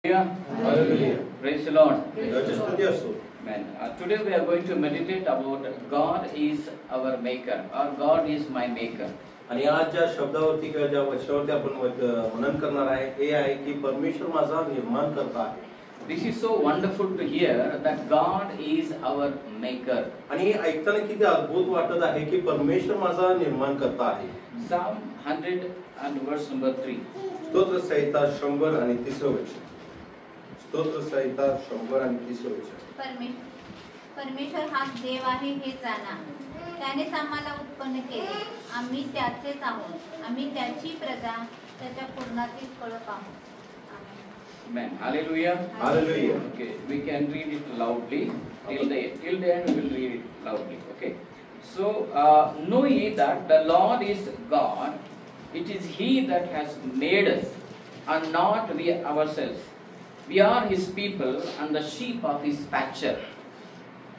Hallelujah. Praise the Lord. Amen. Today we are going to meditate about God is our maker, or God is my maker. आणि आज ज्या शब्दावरती किंवा ज्या वचनावरती आपण मनन करणार आहे हे आहे की परमेश्वर माझा निर्माण करता आहे. This is so wonderful to hear that God is our maker. आणि हे ऐकताना किती अद्भुत वाटत आहे की परमेश्वर माझा निर्माण करता आहे. Psalm 100 and verse number 3. स्तोत्र संहिता 100 आणि 3 वचन. स्तोत्र संहिता 100 आणि 3 वचन. परमेश्वर हा देव आहे हे जाणा. त्यानेच आम्हाला उत्पन्न केले. आम्ही त्याचेच आहोत. आम्ही त्याची प्रजा, त्याच्या पूर्णातील कळप आहोत. Amen. Hallelujah. Hallelujah. Okay, we can read it loudly till the end. We will read it loudly. Okay. So know ye that the Lord is God. It is He that has made us, and not we ourselves. We are His people and the sheep of His pasture.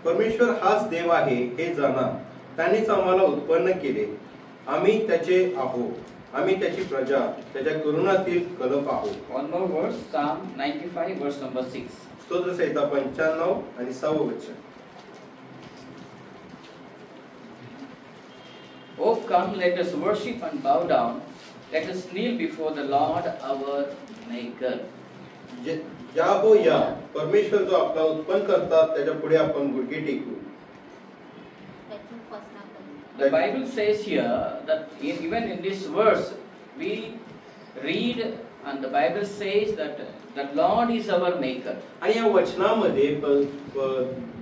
परमेश्वर हाच देव आहे हे जाणा. त्यानेच आम्हाला उत्पन्न केले. आम्ही त्याचे आहोत. आम्ही त्याची प्रजा, त्याच्या करुणातील कळप आहोत. One more verse, Psalm 95 verse number 6. स्तोत्र संहिता 95 आणि 6 वचन. Oh, come, let us worship and bow down. Let us kneel before the Lord our Maker. या हो या, परमेश्वर जो आपला उत्पन्न करतात त्याच्या पुढे आपण गुडघे टेकू. The Bible says here that even in this verse we read and the Bible says that the Lord is our maker. आणि या वचनामध्ये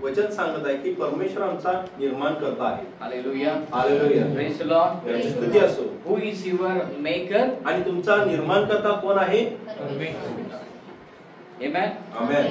वचन सांगत आहे की परमेश्वर आमचा निर्माण करता आहे. Hallelujah. Hallelujah. Praise the Lord. स्तुती असो. Who is your maker? आणि तुमचा निर्माण करता कोण आहे? Amen. Amen.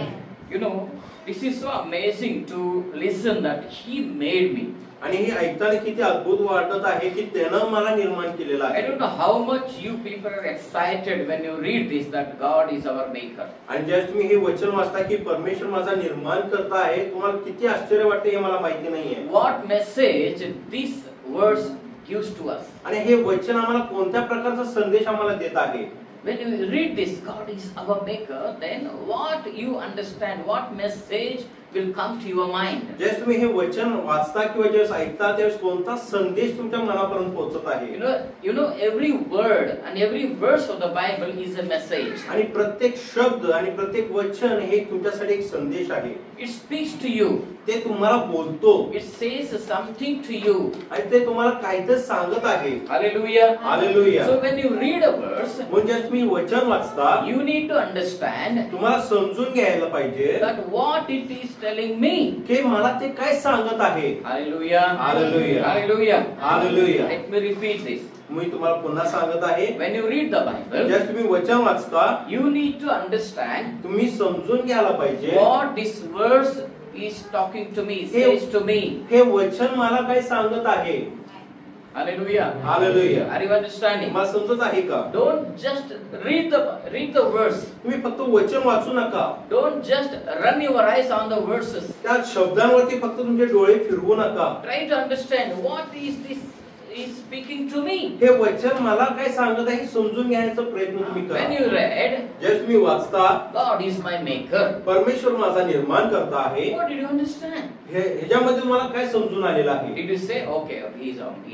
You know, this is so amazing to listen that He made me. आणि हे ऐकताना किती अद्भुत वाटत आहे की त्यानं मला निर्माण केलेला आहे. I don't know how much you people are excited when you read this that God is our maker. आणि ज्या तुम्ही हे वचन वाचता की परमेश्वर माझा निर्माण करता आहे, तुम्हाला किती आश्चर्य वाटते हे मला माहिती नाहीये. What message this verse gives to us? आणि हे वचन आम्हाला कोणत्या प्रकारचा संदेश आम्हाला देत आहे? When you read this, God is our maker, then what you understand, what message will come to your mind? जेव्हा तुम्ही हे वचन वाचता किंवा जेव्हा ऐकता त्यावेळेस कोणता संदेश तुमच्या मनापर्यंत पोहोचत आहे? You know every word and every verse of the Bible is a message. आणि प्रत्येक शब्द आणि प्रत्येक वचन हे तुमच्यासाठी एक संदेश आहे. It speaks to you. ते तुम्हाला बोलतो. It says something to you. आणि ते तुम्हाला काहीतरी सांगत आहे. Hallelujah. Hallelujah. So when you read a verse, म्हणजे तुम्ही वचन वाचता, you need to understand तुम्हाला समजून घ्यायला पाहिजे that what it is telling me. की मला ते काय सांगत आहे. Hallelujah. Hallelujah. Hallelujah. Hallelujah. Let me repeat this. मी तुम्हाला पुन्हा सांगत आहे, When you read the Bible, जेव्हा तुम्ही वचन वाचता, you need to understand तुम्ही समजून घ्यायला पाहिजे what this verse is talking to me, says to me. हे वचन मला काय सांगत आहे. Hallelujah. Hallelujah. Are you understanding? मला समजत आहे का? Don't just read the verse. तुम्ही फक्त वचन वाचू नका. Don't just run your eyes on the verses. त्या शब्दांवरती फक्त तुमचे डोळे फिरवू नका. Try to understand what is this is speaking to me. हे वचन मला काय सांगत आहे समजून घ्यायचा प्रयत्न तुम्ही करा. When you read, जेव्हा तुम्ही वाचता, God is my maker. परमेश्वर माझा निर्माण करता आहे, What did you understand? ह्याच्यामध्ये तुम्हाला काय समजून आलेलं आहे? Did you say, okay, he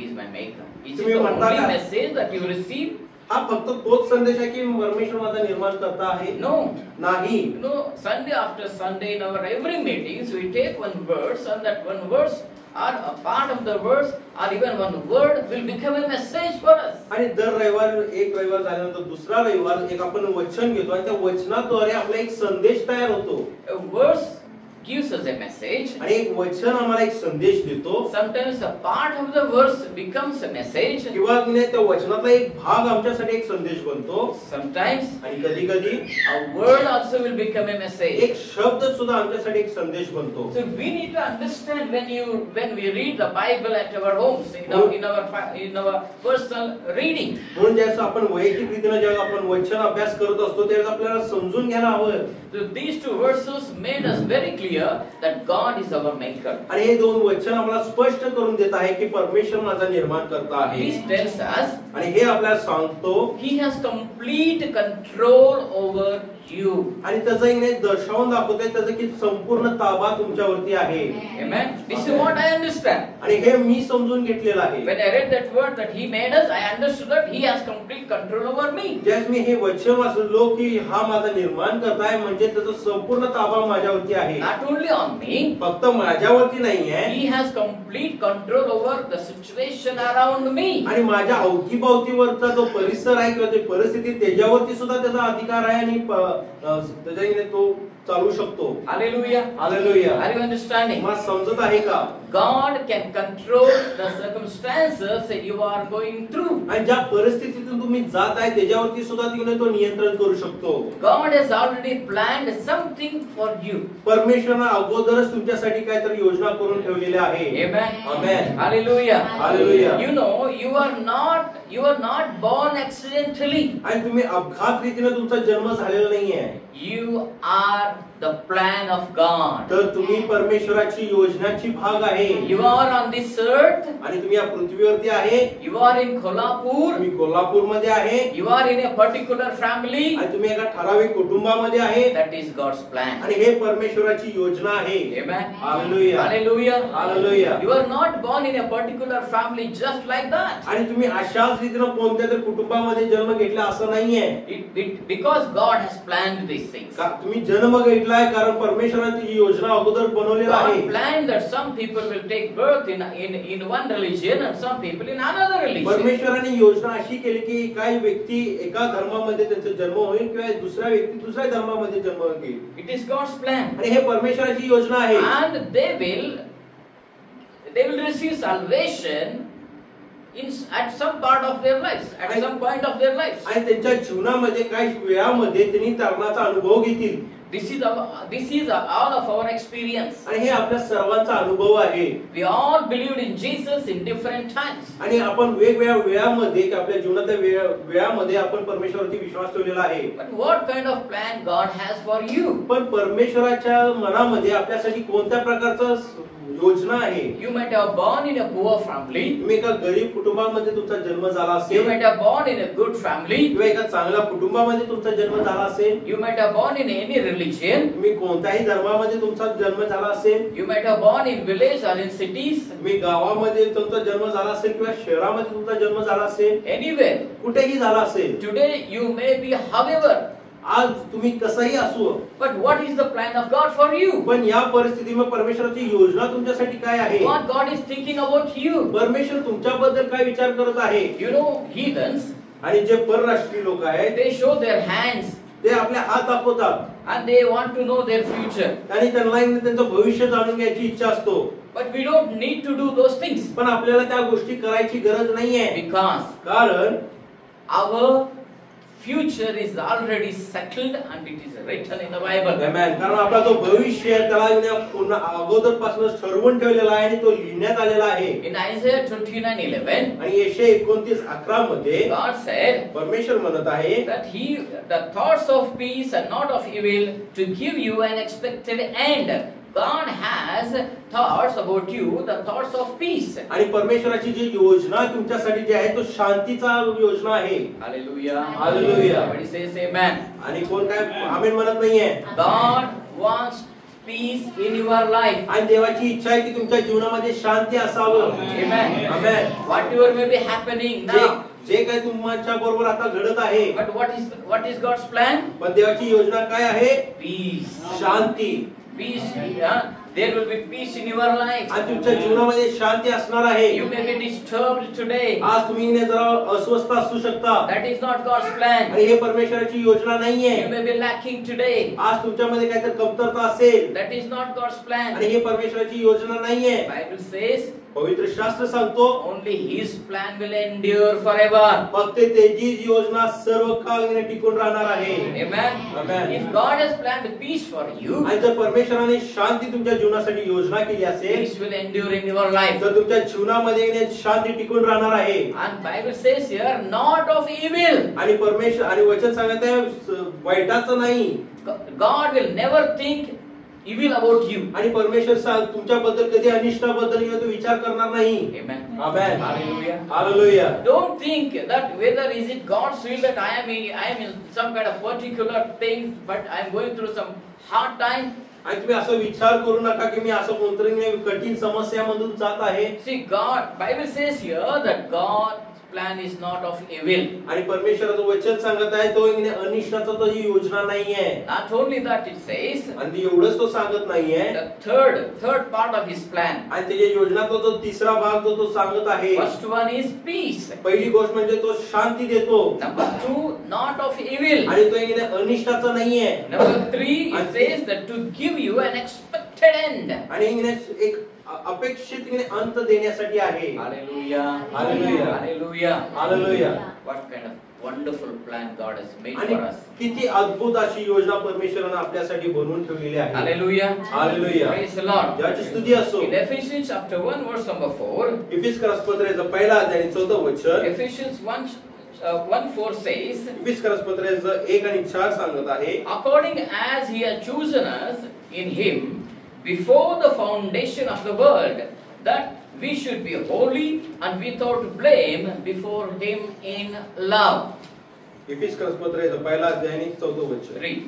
is my maker? Is it तुम्ही the म्हणता only का? message that you receive? हा फक्त तोच संदेश आहे की परमेश्वर माझा निर्माण करता आहे? No. नाही. You know, Sunday after Sunday in our every meetings, we take one verse and that one verse or a part of the verse or even one word will become a message for us. आणि दर रविवार एक रविवार झाल्यानंतर दुसरा रविवार एक आपण वचन घेतो आणि त्या वचनाद्वारे आपला एक संदेश तयार होतो. A verse gives us a message. आणि एक वचन आम्हाला एक संदेश देतो. Sometimes a part of the verse becomes a message. किंवा त्या वचनातला एक भाग आमच्यासाठी एक संदेश बनतो. Sometimes आणि कधी-कधी a word also will become a message. एक शब्द सुद्धा आमच्यासाठी एक संदेश बनतो. So we need to understand when we read the Bible at our homes, in our personal reading. म्हणून ज्यावेळेस आपण वैयक्तिक रीतीने जेव्हा आपण वचन अभ्यास करत असतो त्यावेळेस आपल्याला समजून घ्यायला हवं. So these two verses made us very clear that God is our maker. आणि हे दोन वचन आपल्याला स्पष्ट करून देत आहे की परमेश्वर माझा निर्माण करता आहे. This tells us आणि हे आपल्याला सांगतो He has complete control over you. आणि त्याचं इकडे दर्शवून दाखवतोय त्याचं की संपूर्ण ताबा तुमच्यावरती आहे. Amen. This is what I understand. आणि हे मी समजून घेतलेलं आहे. When I read that word that He made us, I understood that He has complete control over me. ज्यावेळेस मी हे वचन वाचलो की हा माझा निर्माण करता आहे म्हणजे त्याचा संपूर्ण ताबा माझ्यावरती आहे. Not only on me, फक्त माझ्यावरती नाहीये, He has complete control over the situation around me. आणि माझ्या अवतीभोवतीवरचा जो परिसर आहे किंवा ते परिस्थिती त्याच्यावरती सुद्धा त्याचा अधिकार आहे आणि त्याच्याने तो चालू शकतो. Hallelujah. Hallelujah. Are you understanding? मला समजत आहे का? God can control the circumstances that you are going through. आणि ज्या परिस्थितीतून तुम्ही जात आहे त्याच्यावरती सुद्धा तिने तो नियंत्रण करू शकतो. God has already planned something for you. परमेश्वराने अगोदरच तुमच्यासाठी काहीतरी योजना करून ठेवलेल्या आहे. Amen. Amen. Hallelujah. Hallelujah. You know, you are not born accidentally. आणि तुम्ही अपघात रीतीने तुमचा जन्म झालेला नाहीये. You are the plan of God. तर तुम्ही परमेश्वराची योजनाची भाग आहे. You are on this earth. आणि तुम्ही या पृथ्वीवरती आहे. You are in Kolhapur. तुम्ही कोल्हापूर मध्ये आहे. You are in a particular family. आणि तुम्ही एका ठराविक कुटुंबामध्ये आहे. That is God's plan. आणि हे परमेश्वराची योजना आहे. Amen. Hallelujah. Hallelujah. Hallelujah. You are not born in a particular family just like that. आणि तुम्ही अशाच रीतीने कोणत्या तरी कुटुंबामध्ये जन्म घेतला असं नाहीये. Because God has planned these things. तुम्ही जन्म घेतलाय कारण परमेश्वराने ही योजना अगोदर बनवलेली आहे. God planned that some people will take birth in one religion and some people in another religion. परमेश्वराने योजना अशी केली की काही व्यक्ती एका धर्मामध्ये त्यांचा जन्म होईल किंवा दुसऱ्या व्यक्ती दुसऱ्या धर्मामध्ये जन्म घेईल. It is God's plan. आणि हे परमेश्वराची योजना आहे. And they will receive salvation at some part of their lives, at some point of their lives. आणि त्यांच्या जीवनामध्ये काही वेळामध्ये त्यांनी तरणाचा अनुभव घेतील. This is all of our experience. आणि हे आपल्या सर्वांचा अनुभव आहे. We all believed in Jesus in different times. आणि आपण वेगवेगळ्या वेळामध्ये आपल्या जीवनातल्या वेळामध्ये आपण परमेश्वरावरती विश्वास ठेवलेला आहे. But what kind of plan God has for you? पण परमेश्वराच्या मनामध्ये आपल्यासाठी कोणत्या प्रकारचं योजना आहे? You might have born in a poor family. तुम्ही एका गरीब कुटुंबामध्ये तुमचा जन्म झाला You असेल. might have born in a good family. किंवा एका चांगल्या कुटुंबामध्ये तुमचा जन्म झाला असेल. You might have born in any religion. तुम्ही कोणत्याही धर्मामध्ये तुमचा जन्म झाला असेल. You might have born in village or in cities. तुम्ही गावामध्ये तुमचा जन्म झाला असेल किंवा शहरामध्ये तुमचा जन्म झाला असेल. Anywhere. कुठेही झाला असेल. Today you may be however. आज तुम्ही कसंही असू. But what is the plan of God for you? पण या परिस्थितीमध्ये परमेश्वराची योजना तुमच्यासाठी काय आहे? What God is thinking about you? परमेश्वर तुमच्याबद्दल काय विचार करत आहे? You know, heathens. आणि जे परराष्ट्रीय लोक आहेत They show their hands. ते आपले हात दाखवतात. And they want to know their future. आणि त्यांना त्यांचं भविष्य जाणून घ्यायची इच्छा असतो. But we don't need to do those things. पण आपल्याला त्या गोष्टी करायची गरज नाहीये. Because कारण our future is already settled and it is written in the Bible. Amen. कारण आपला जो भविष्य आहे त्याला पूर्ण अगोदरपासूनच ठरवून ठेवलेला आहे आणि तो लिहिण्यात आलेला आहे. In Isaiah 29:11, आणि यशया 29:11 मध्ये God said परमेश्वर म्हणत आहे that the thoughts of peace and not of evil to give you an expected end. God has thoughts about you, the thoughts of peace. आणि परमेश्वराची जी योजना तुमच्यासाठी जी आहे तो शांतीचा योजना आहे. Hallelujah. Hallelujah. Everybody says amen. आणि कोण काय आमेन म्हणत नाहीये. God wants peace in your life. आणि देवाची इच्छा आहे की तुमच्या जीवनामध्ये शांती असावं. Amen. Amen. Whatever may be happening now. जे काही तुमच्या बरोबर आता घडत आहे. But what is God's plan? पण देवाची योजना काय आहे? Peace. Shanti. Peace. There will be peace in your life. आणि तुमच्या जीवनामध्ये शांती असणार आहे. You may be disturbed today. आज तुम्ही जरा अस्वस्थ असू शकता. That is not God's plan. आणि हे परमेश्वराची योजना नाहीये. You may be lacking today. आज तुमच्यामध्ये काहीतरी कमतरता असेल. That is not God's plan. आणि हे परमेश्वराची योजना नाहीये. Bible says पवित्र शास्त्र सांगतो only His plan will endure forever. फक्त त्याची योजना सर्व काळ टिकून राहणार आहे. Amen. Amen. If God has planned peace for you, आणि जर परमेश्वराने शांती तुमच्या जीवनासाठी योजना केली असेल peace will endure in your life. तर तुमच्या जीवनामध्ये शांती टिकून राहणार आहे. And Bible says here not of evil. आणि परमेश्वर आणि वचन सांगत आहे वाईटाचं नाही. God will never think evil about you. आणि परमेश्वर तुमच्याबद्दल कधी अनिष्टाबद्दल किंवा तो विचार करणार नाही. Amen. Amen. Hallelujah. Hallelujah. Don't think that whether is it God's will that I am in some kind of particular thing, but I am going through some hard time. आणि तुम्ही असं विचार करू नका की मी असं कोणतरी कठीण समस्यामधून जात आहे. See, God, Bible says here that God's plan is not of evil. आणि परमेश्वराचं वचन सांगत आहे तो अनिष्टाचा तो ही योजना नाहीये. Not only that, it says आणि एवढंच तो सांगत नाहीये. the third part of His plan. आणि त्याच्या योजनाचा जो तिसरा भाग तो सांगत आहे. First one is peace. पहिली गोष्ट म्हणजे तो शांती देतो. Number 2, not of evil. आणि तो अनिष्टाचा नाहीये. Number 3, it says that to give you an expected end. आणि एक अपेक्षित अंत देण्यासाठी आहे. Hallelujah. Hallelujah. Hallelujah. Hallelujah. What kind of wonderful plan God has made आणि for us. किती अद्भुत अशी योजना परमेश्वराने आपल्यासाठी बनवून ठेवलेली आहे. Hallelujah. Hallelujah. Praise the Lord. देवाची स्तुती असो. In Ephesians chapter 1 verse number 4. इफिसकरास पत्राचं पहिला अध्याय 4 वचन. Ephesians 1:4 says. इफिसकरास पत्राचं 1 आणि 4 सांगत आहे. According as He has chosen us in Him before the foundation of the world, that we should be holy and without blame before Him in love. इफिसकरास पत्राचं पहिला अध्याय 4 वचन. Read.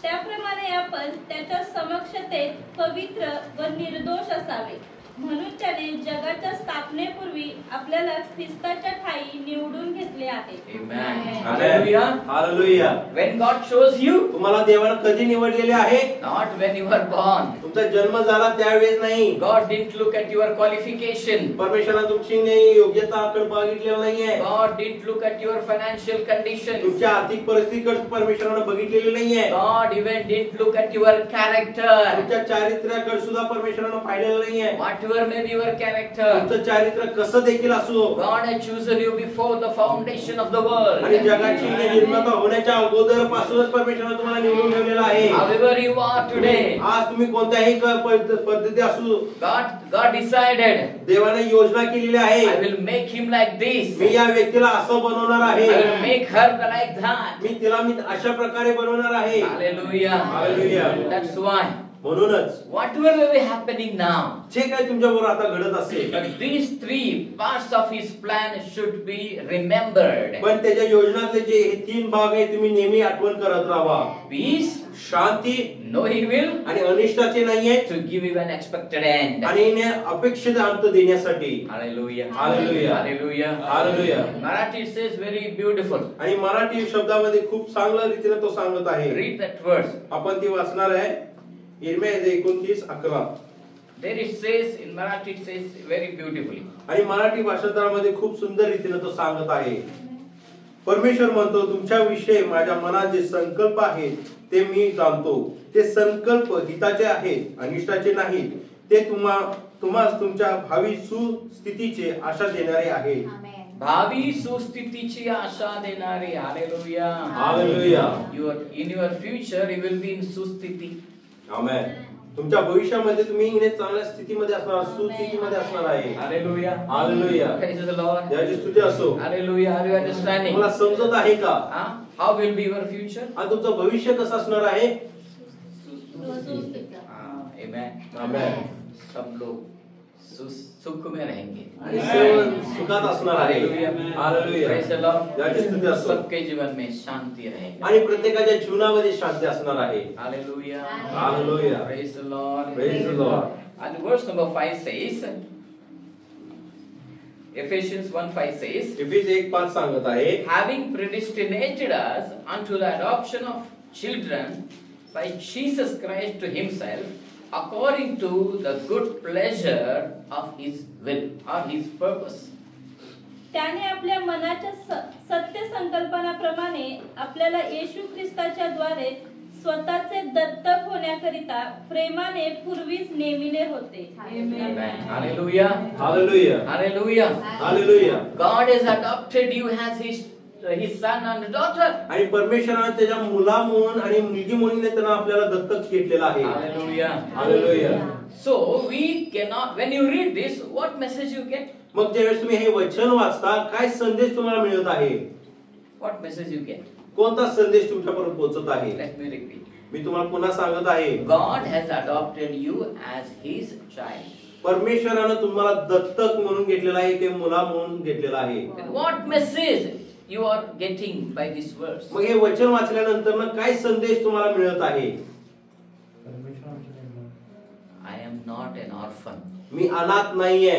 त्याप्रमाणे आपण त्याच्या समक्षतेत पवित्र व निर्दोष असावे, म्हणून त्याने जगाच्या स्थापनेपूर्वी आपल्याला ख्रिस्ताच्या ठायी निवडून घेतले आहे. Amen. Hallelujah. Hallelujah. When God chose you, तुम्हाला देवाने कधी निवडलेले आहे? not when you were born. तुमचा जन्म झाला त्यावेळेस नाही. God didn't look at your qualification. परमेश्वराने तुमची योग्यताकडे बघितलेलं नाहीये. God didn't look at your financial condition. तुमच्या आर्थिक परिस्थितीकडे परमेश्वराने बघितलेले नाहीये. God even didn't look at your character. तुमच्या चारित्र्याकडे सुद्धा परमेश्वराने पाहिलेलं नाहीये. Whatever may be your character, तुमचं चारित्र्य कसं देखील असो, God had chosen you before the foundation of the world. आणि जगाची निर्माता होण्याच्या अगोदर पासूनच परमेश्वराने तुम्हाला निवडून ठेवलेलं आहे. However you are today, आज तुम्ही कोणत्याही पद्धती असू, God decided, देवाने योजना केलेली आहे. I will make him like this. मी या व्यक्तीला असं बनवणार आहे. I will make her like that. मी तिला अशा प्रकारे बनवणार आहे. Hallelujah. Hallelujah. That's why म्हणूनच whatever may be happening now, जे काही तुमच्या बरोबर आता घडत असेल, but these 3 parts of His plan should be remembered. पण त्याच्या योजनातले जे 3 भाग आहे तुम्ही नेहमी आठवण करत राहा. Peace, शांती, no evil, आणि अनिष्टाचे नाहीये, to give you an expected end. आणि अपेक्षित अंत देण्यासाठी. Hallelujah. Hallelujah. Hallelujah. Hallelujah. Marathi says very beautiful. आणि मराठी शब्दामध्ये खूप चांगल्या रीतीने तो सांगत आहे. Read that verse. आपण ती वाचणार आहे. इर्मिया 29:11. There it says in Marathi, it says very beautifully. आणि मराठी भाषांतरामध्ये खूप सुंदर रीतीने तो सांगत आहे. परमेश्वर म्हणतो, तुमच्या विषयी माझ्या मनात जे संकल्प आहेत ते मी जाणतो. ते संकल्प हिताचे आहेत, अनिष्टाचे नाहीत. ते तुम्हास तुमच्या भावी सुस्थितीचे आशा देणारे आहेत. भावी सुस्थितीची आशा देणारे. Hallelujah. Hallelujah. In your future you will be in सुस्थिती. आमेन. तुमच्या भविष्यामध्ये तुम्ही चांगल्या स्थितीमध्ये असणार, सुस्थितीमध्ये असणार आहे. Hallelujah. Hallelujah. Praise the Lord. देवाची स्तुती असो. हालेलुया. Are you understanding? मला समजत आहे का? How will be your future? आणि तुमचं भविष्य कसं असणार आहे? Amen. आमेन. सब लोग सुख में रहेंगे. आणि सर्व सुखात असणार आहे. हालेलुया. Praise the Lord. देवाची स्तुती असो. सबके जीवन में शांति रहेगी. आणि प्रत्येकाच्या जीवनामध्ये शांती असणार आहे. Hallelujah. Hallelujah. Praise the Lord. Praise the Lord. And verse number 5 says, Ephesians 1:5 says, एफेस 1:5 सांगत आहे, having predestinated us unto the adoption of children by Jesus Christ to Himself, according to the good pleasure of His will or His purpose. त्याने आपल्या मनाच्या सत्य संकल्पनाप्रमाणे आपल्याला येशू ख्रिस्ताच्या द्वारे स्वतःचे दत्तक होण्याकरिता प्रेमाने पूर्वीच नेमिले होते. Amen. Hallelujah. Hallelujah. Hallelujah. Hallelujah. God has adopted you as His son and daughter. आणि परमेश्वराने त्याच्या मुला म्हणून आणि मुलगी म्हणून त्यांना आपल्याला दत्तक घेतलेलं आहे. Hallelujah. Hallelujah. So we cannot, when you read this, what message you get? मग ज्यावेळेस तुम्ही हे वचन वाचता, काय संदेश तुम्हाला मिळत आहे? What message you get? कोणता संदेश तुमच्यापर्यंत पोहोचत आहे? Let me repeat. मी तुम्हाला पुन्हा सांगत आहे, God has adopted you as His child. परमेश्वरानं तुम्हाला दत्तक म्हणून घेतलेला आहे, ते मुला म्हणून घेतलेला आहे. And what message you are getting by this verse? मग हे वचन वाचल्यानंतर ना काय संदेश तुम्हाला मिळत आहे? I am not an orphan. मी अनाथ नाहीये.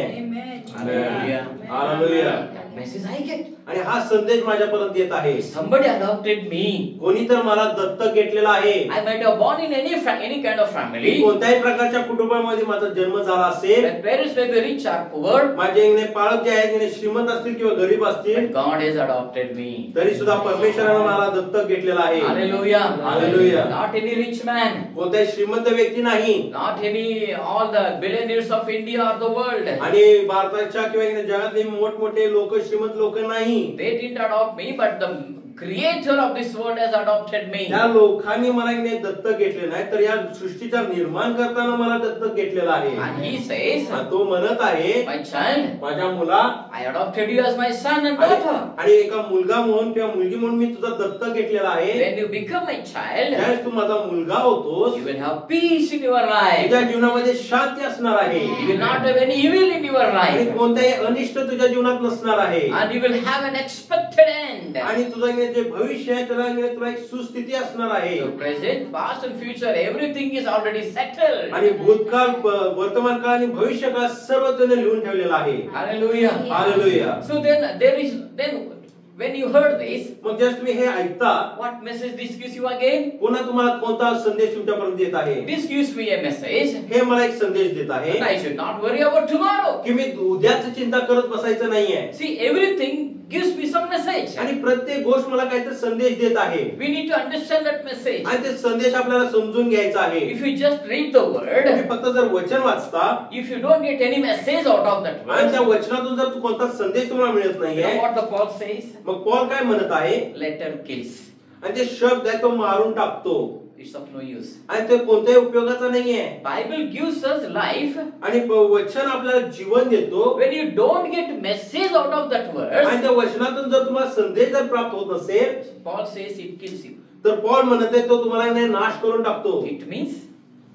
Hallelujah. Hallelujah. That message I get. आणि हा संदेश माझ्यापर्यंत येत आहे. Somebody adopted me. कोणी तर मला दत्तक घेतलेला आहे. I might have born in any kind of family. कोणत्याही प्रकारच्या कुटुंबामध्ये माझा जन्म झाला असेल. My parents may be rich or poor. माझे पालक जे आहेत ते श्रीमंत असतील किंवा गरीब असतील, But God has adopted me. तरी सुद्धा परमेश्वरानं मला दत्तक घेतलेला आहे. Hallelujah. Hallelujah. Not any rich man. कोणताही श्रीमंत व्यक्ती नाही. Not any all the billionaires of India or the world. आणि भारताच्या किंवा जगातले मोठमोठे लोक, श्रीमंत लोक नाही. They didn't adopt me, but the Creator of this world has adopted me. त्या लोकांनी मला दत्तक घेतले नाही, तर या सृष्टीचा निर्माण करताना मला दत्तक घेतलेला आहे. And He says, आणि तो म्हणत आहे, my child, माझ्या मुला, I adopted you as my son and daughter. आणि एका मुलगा म्हणून किंवा मुलगी म्हणून मी तुझा दत्तक घेतलेला आहे. When you become my child, ज्यावेळेस तू माझा मुलगा होतोस, you will have peace in your life. तुझ्या जीवनामध्ये शांती असणार आहे. You will not have any evil in your आणि life. कोणताही अनिष्ट तुझ्या जीवनात नसणार आहे. And you will have an expected end. आणि तुझं जे भविष्य आहे त्याला तुला एक सुस्थिती असणार आहे. So present, past and future, everything is already settled. आणि भूतकाळ, वर्तमान काळ आणि भविष्य काळ सर्व त्याने लिहून ठेवलेला आहे. Hallelujah. Hallelujah. So then when you heard this, मग जस्ट तुम्ही हे ऐकता, what message this gives you again? पुन्हा तुम्हाला कोणता संदेश तुमच्यापर्यंत येत आहे? This gives me a message हे मला एक संदेश देत आहे that I should not worry about tomorrow. की मी उद्याची चिंता करत बसायचं नाहीये. See, everything gives me some message. आणि प्रत्येक गोष्ट मला काहीतरी संदेश देत आहे. We need to understand that message. आणि ते संदेश आपल्याला समजून घ्यायचा आहे. If you just read the word, तुम्ही फक्त जर वचन वाचता if you don't get any message out of that आणि त्या verse, वचनातून जर तू कोणता संदेश तुम्हाला मिळत you नाहीये, know what the Paul says? मग पॉल काय म्हणत आहे? Letter kills. आणि ते शब्द आहे तो मारून टाकतो It's of no use. आणि ते कोणत्याही उपयोगाचा नाहीये. Bible gives us life. आणि वचन आपल्याला जीवन देतो. When you don't get message out of that verse, आणि त्या वचनातून जर तुम्हाला संदेश जर प्राप्त होत नसेल, Paul says it kills you. तर पॉल म्हणत आहे तो तुम्हाला नाश करून टाकतो. It means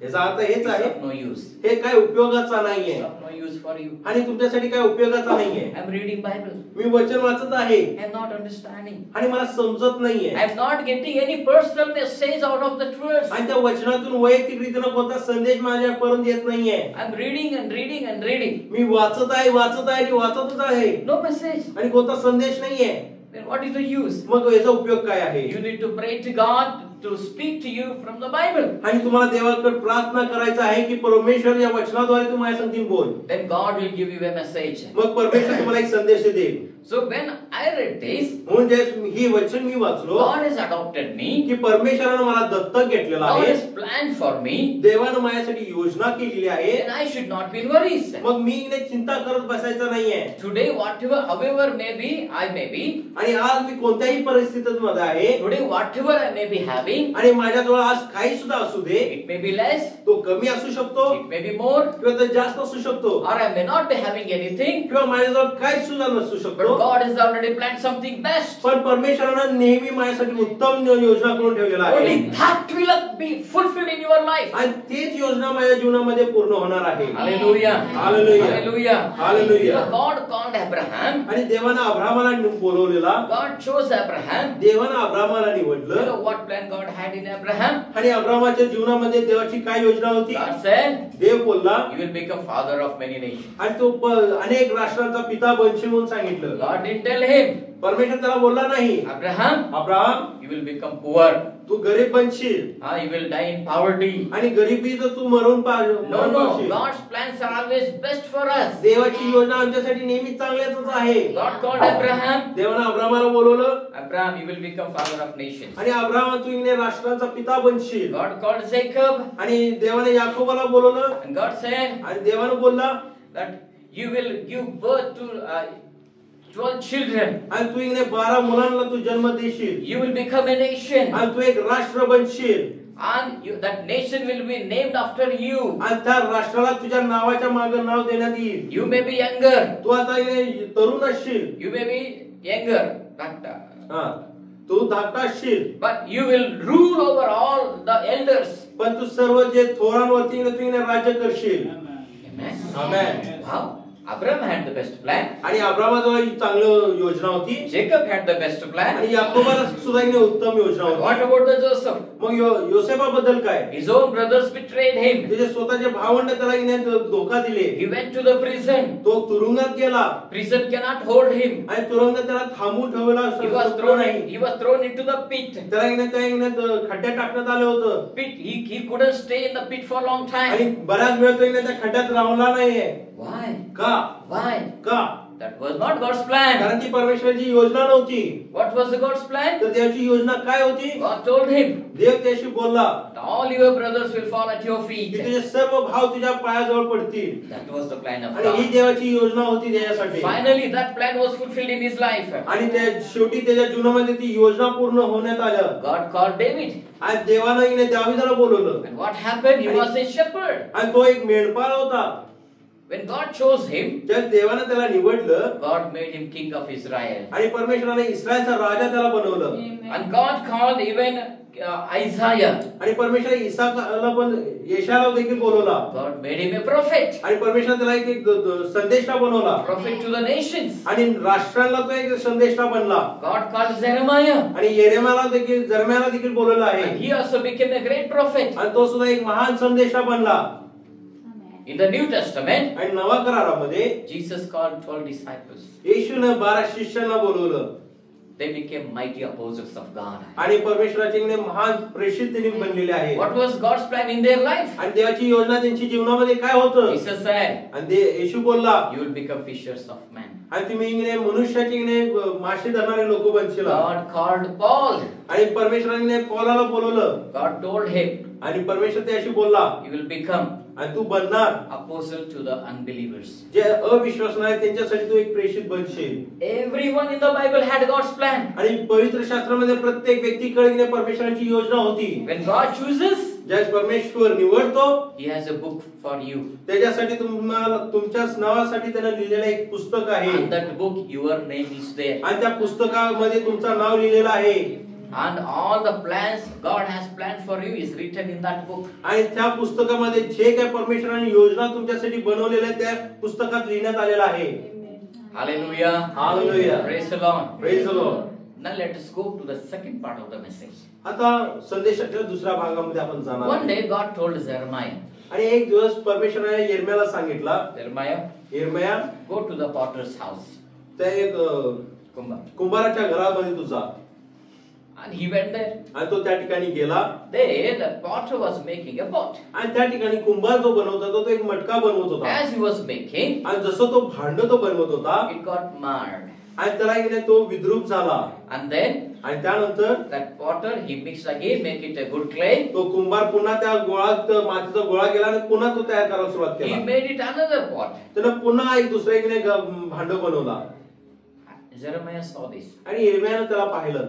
याचा अर्थ हेच it's आहे, of no use. हे काय उपयोगाचा नाहीये It's of no use for you. आणि तुमच्यासाठी काय उपयोगाचा नाहीये. I'm reading Bible. मी वचन वाचत आहे I'm not understanding. आणि मला समजत नाहीये. I'm not getting any personal message out of that verse. आणि त्या वचनातून वैयक्तिक रीतीने कोणता संदेश माझ्यापर्यंत येत नाहीये. I'm reading and reading and reading. मी वाचत आहे आणि वाचतच आहे No message. आणि कोणता संदेश नाहीये. Then what is the use? मग याचा उपयोग काय आहे? You need to pray to God to speak to you from the Bible. आणि तुम्हाला देवाकडे प्रार्थना करायचं आहे की परमेश्वर या वचनाद्वारे तू माझ्या संगती बोल. Then God will give you a message. मग परमेश्वर तुम्हाला एक संदेश देईल. So when I read this, म्हणून जे ही वचन मी वाचलो God has adopted me. की परमेश्वरानं मला दत्तक घेतलेलं God आहे. has planned for me. देवानं माझ्यासाठी योजना केलेली आहे. Then I should not be in worries. मग मी चिंता करत बसायचं नाहीये. Today, however I may be. आणि आज मी कोणत्याही परिस्थितीत मध्ये आहे. Today, whatever I may be having. आणि माझ्याजवळ आज काही सुद्धा असू दे. It may be less. तो कमी असू शकतो. It may be more. किंवा तो जास्त असू शकतो. Or I may not be having anything. किंवा माझ्याजवळ काही सुद्धा नसू But शकतो. God has already planned something best. पण परमेश्वरानं नेहमी माझ्यासाठी उत्तम योजना करून ठेवलेला आहे. Only that will be fulfilled in your life. आणि तीच योजना माझ्या जीवनामध्ये पूर्ण होणार आहे. Hallelujah. Hallelujah. Hallelujah. Hallelujah. God called Abraham. आणि देवानं अब्राहमाला बोलवलेला. God chose Abraham. देवानं अब्राहमाला You निवडलं. know what plan God had in Abraham? आणि अब्राहमाच्या जीवनामध्ये देवाची काय योजना होती? God said, देव बोलला you will become father of many nations. आणि तो अनेक राष्ट्रांचा पिता बनशील म्हणून सांगितलं. God didn't tell him, परमेश्वर त्याला बोलला नाही, Abraham, Abraham you will become poor. तू गरीब बनशील You will die in poverty. आणि गरिबीत तू मरून No, पावशील. God's plans are always best for us. देवाची योजना आमच्यासाठी नेहमी चांगल्याच आहे. God called Abraham. देवानं अब्राहमाला बोलवलं Abraham, you will become father of nations. आणि अब्राहम तू इने राष्ट्रांचा पिता बनशील. God called Jacob. आणि देवाने याकोबाला बोलवलं And God said आणि देवानं बोलला that you will give birth to 12 children. आणि तू इने 12 मुलांना तू जन्म देशील. You will become a nation. आणि तू एक राष्ट्र बनशील. And that nation will be named after you. आणि त्या राष्ट्राला तुझ्या नावाच्या मागे नाव देण्यात येईल. You may be younger. तू आता तरुण असशील. You may be younger. But, हा तू धाकटा असशील, but you will rule over all the elders. पण तू सर्व जे थोरांवरती तू राज्य करशील. Amen. Amen. Wow. Abraham had the best plan. आणि अब्रामाजवळ ही चांगली योजना होती, Jacob had the best plan. आणि याकोबाला सुद्धा एक उत्तम योजना But what होती. about the Joseph? मग योसेफाबद्दल काय? His own brothers betrayed him. त्याचे स्वतःचे भावंड त्याला धोका दिले. He went to the prison. तो तुरुंगात गेला, Prison cannot hold him. आणि तुरुंग त्याला थांबून ठेवला He was thrown into the pit. त्याला त्या खड्ड्यात टाकण्यात आलं होतं. Pit. He couldn't stay in the pit for a long आणि time. बराच वेळ तो त्या खड्ड्यात राहला नाहीये. Why? का? Why? का? That was not God's plan. कारण ती परमेश्वराची योजना नव्हती. What was the God's plan? तर त्याची योजना काय होती? God told him, देव त्याशी बोलला, all your brothers will fall at your की feet. तुझे सर्व भाव तुझ्या पायाजवळ पडतील. That was the plan of आणि ही God. देवाची योजना होती त्याच्यासाठी. Finally, that plan was fulfilled in his life. आणि त्या शेवटी त्याच्या जीवनामध्ये ती योजना पूर्ण होण्यात आलं. God called David. आज देवानं दावीदाला बोलवलं, And what happened? He was a shepherd. आणि तो एक मेंढपाळ होता. When God chose him, ज्या देवानं त्याला निवडलं, God made him king of Israel. आणि परमेश्वराने इस्रायलचा राजा त्याला बनवलं. And God called even Isaiah. आणि परमेश्वराने इसाकाला पण यशाला देखील बोलवला. God made him a prophet. आणि परमेश्वराने त्याला एक संदेशा बनवला. Prophet to the nations. आणि राष्ट्रांना तो एक संदेशा बनला. God called Jeremiah. आणि यिर्मयाला देखील बोलवलं आहे. And he also became a great prophet. आणि तो सुद्धा एक महान संदेशा बनला. In the New Testament, आणि नवा करारामध्ये Jesus called 12 disciples. येशूने 12 शिष्यांना बोलवलं. They became mighty apostles of God. आणि परमेश्वराचे महान प्रेषित त्यांनी बनलेले आहेत. What was God's plan in their life? आणि देवाची योजना त्यांच्या जीवनामध्ये काय होतं? Jesus said, आणि येशू बोलला, you will become fishers of men. आणि तुम्ही मनुष्याचे मासे धरणारे लोक बनशील. God called Paul. आणि परमेश्वराने पौलाला बोलवलं. God told him, आणि परमेश्वर त्याशी बोलला, you will become आणि तू बनणार apostle to the unbelievers. जे अविश्वास नाही त्यांच्यासाठी तू एक प्रेषित बनशील. Everyone in the Bible had God's plan. आणि पवित्र शास्त्रामध्ये प्रत्येक व्यक्तीकडे परमेश्वराची योजना होती. When God chooses, ज्यास परमेश्वर निवडतो, He has a book for you. त्याच्यासाठी तुम्हाला तुमच्याच नावासाठी त्याने लिहिलेलं एक पुस्तक आहे. And that book, your name is there. आणि त्या पुस्तकामध्ये तुमचं नाव लिहिलेलं आहे. And all the plans God has planned for you is written in that book. आणि त्या पुस्तकामध्ये जे काही परमेश्वराने योजना तुमच्यासाठी बनवलेल्या त्या पुस्तकात लिहिण्यात आलेलं आहे. Hallelujah. Hallelujah. Praise the Lord. Praise the Lord. Now let us go to the second part of the message. आता संदेशाच्या दुसऱ्या भागामध्ये आपण जाणार One आहोत. day God told Jeremiah, आणि एक दिवस परमेश्वराने यिर्मयाला सांगितला, Jeremiah, यिर्मया go to the potter's house. त्या एक Kumbha. कुंभाराच्या घरामध्ये तू जा. And he went there. आणि तो त्या ठिकाणी गेला. There the potter was making a pot. आणि त्या ठिकाणी कुंभार जो बनवत होता तो एक मटका बनवत होता. As he was making, आणि जसं तो भांड तो बनवत होता, it got marred. आणि त्याला तो विद्रूप झाला. And then आणि त्यानंतर that potter, he mixed again, make it a good clay. तो कुंभार पुन्हा त्या गोळात मातीचा गोळा केला आणि पुन्हा तो तयार करायला सुरुवात He केला. made it another pot. त्यानं पुन्हा एक दुसऱ्या भांड बनवला. Jeremiah saw this. आणि यिर्मयानं त्याला पाहिलं.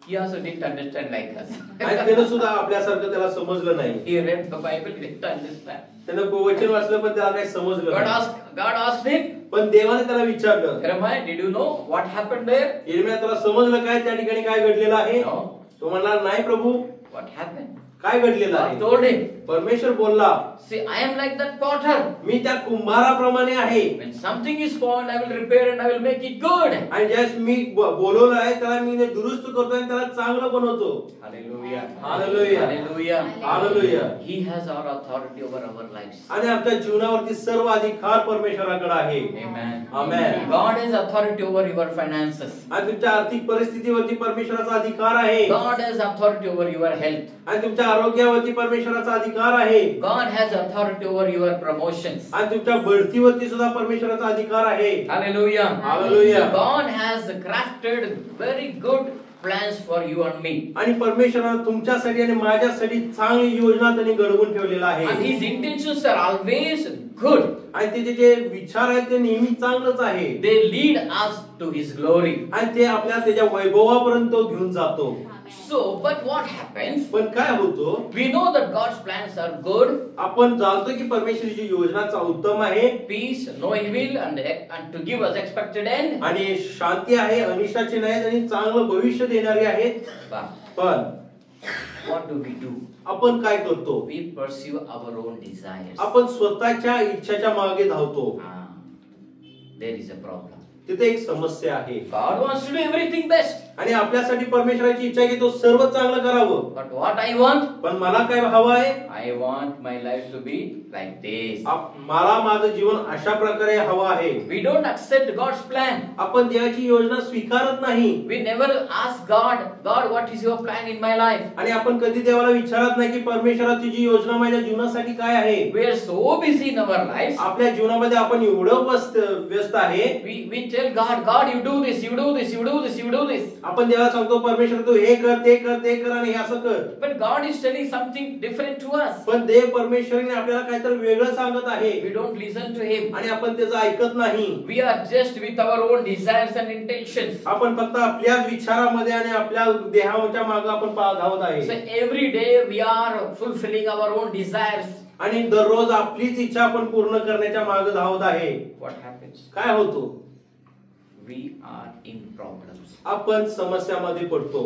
He also didn't understand like us. आणि त्यानं सुद्धा आपल्यासारखं त्याला समजलं नाही. He read the Bible, didn't understand. त्यानं वचन वाचलं पण त्याला काही समजलं नाही. God asked him, पण देवाने त्याला विचारलं, Jeremiah, did you know what happened there? यिर्मया तुला समजलं काय त्या ठिकाणी काय घडलेलं आहे? No. तो म्हणला, नाही प्रभू, What happened? काय घडलेलं God आहे? told him, परमेश्वर बोलला, see, I am like that potter. मी त्या कुंभाराप्रमाणे आहे. When something is spoiled, I will repair and I will make it good. आणि ज्यास मी बोलवलं आहे त्याला मी दुरुस्त करतो आणि त्याला चांगलं बनवतो. Hallelujah. Hallelujah. Hallelujah. Hallelujah. He has all authority over our lives. आणि आपल्या जीवनावरती सर्व अधिकार परमेश्वराकडे आहे. Amen. Amen. God has authority over your finances. आणि तुमच्या आर्थिक परिस्थितीवरती परमेश्वराचा अधिकार आहे. God has authority over your health. आणि तुमच्या आरोग्यावरती परमेश्वराचा अधिकार आहे. God has authority over your promotions. आणि तुमच्या बढतीवरती सुद्धा परमेश्वराचा अधिकार आहे. Hallelujah. Hallelujah. God has crafted very good plans for you and me. आणि परमेश्वराने तुमच्यासाठी आणि माझ्यासाठी चांगली योजना त्यांनी घडवून ठेवलेली आहे. And His intentions are always good. आणि त्याचे जे विचार आहेत ते नेहमी चांगलंच आहे. They lead us to His glory. आणि ते आपल्याला त्याच्या वैभवापर्यंत घेऊन जातो. So, but what happens? पण काय होतो? We know that God's plans are good. आपण जाणतो की परमेश्वराची योजना उत्तम आहे. Peace, no evil, and to give us expected end. आणि शांती आहे, अनिष्टाची नाही आणि चांगलं भविष्य देणारी आहेत. पण What do we do? आपण काय करतो? We pursue our own desires. आपण स्वतःच्या इच्छाच्या मागे धावतो. There is a problem. तिथे एक समस्या आहे. God wants to do everything best. आणि आपल्यासाठी परमेश्वराची इच्छा आहे की तो सर्व चांगलं करावं. But what I want? पण मला काय हवं आहे? I want my life to be like this. मला माझं जीवन अशा प्रकारे हवं आहे. We don't accept God's plan. आपण देवाची योजना स्वीकारत नाही. We never ask God, God, what is your plan in my life? आणि आपण कधी देवाला विचारत नाही की परमेश्वरा तुझी योजना माझ्या जीवनासाठी काय आहे. We are so busy in our lives. आपल्या जीवनामध्ये आपण एवढं व्यस्त आहे. We tell God, God, you do this, you do this, you do this, you do this. आपण देवाला सांगतो परमेश्वर तू हे कर ते कर ते कर आणि हे असं कर. But God is telling something different to us. पण देव परमेश्वराने आपल्याला काहीतरी वेगळं सांगत आहे. We don't listen to Him. आणि आपण त्याचं ऐकत नाही. We are just with our own desires and intentions. आपण फक्त आपल्याच विचारामध्ये आणि आपल्या देहाच्या मागे आपण धावत आहे. So every day we are fulfilling our own desires. आणि दररोज आपलीच इच्छा आपण पूर्ण करण्याच्या मागे धावत आहे. What happens? काय होतो? We are in problems. आपण समस्यामध्ये पडतो.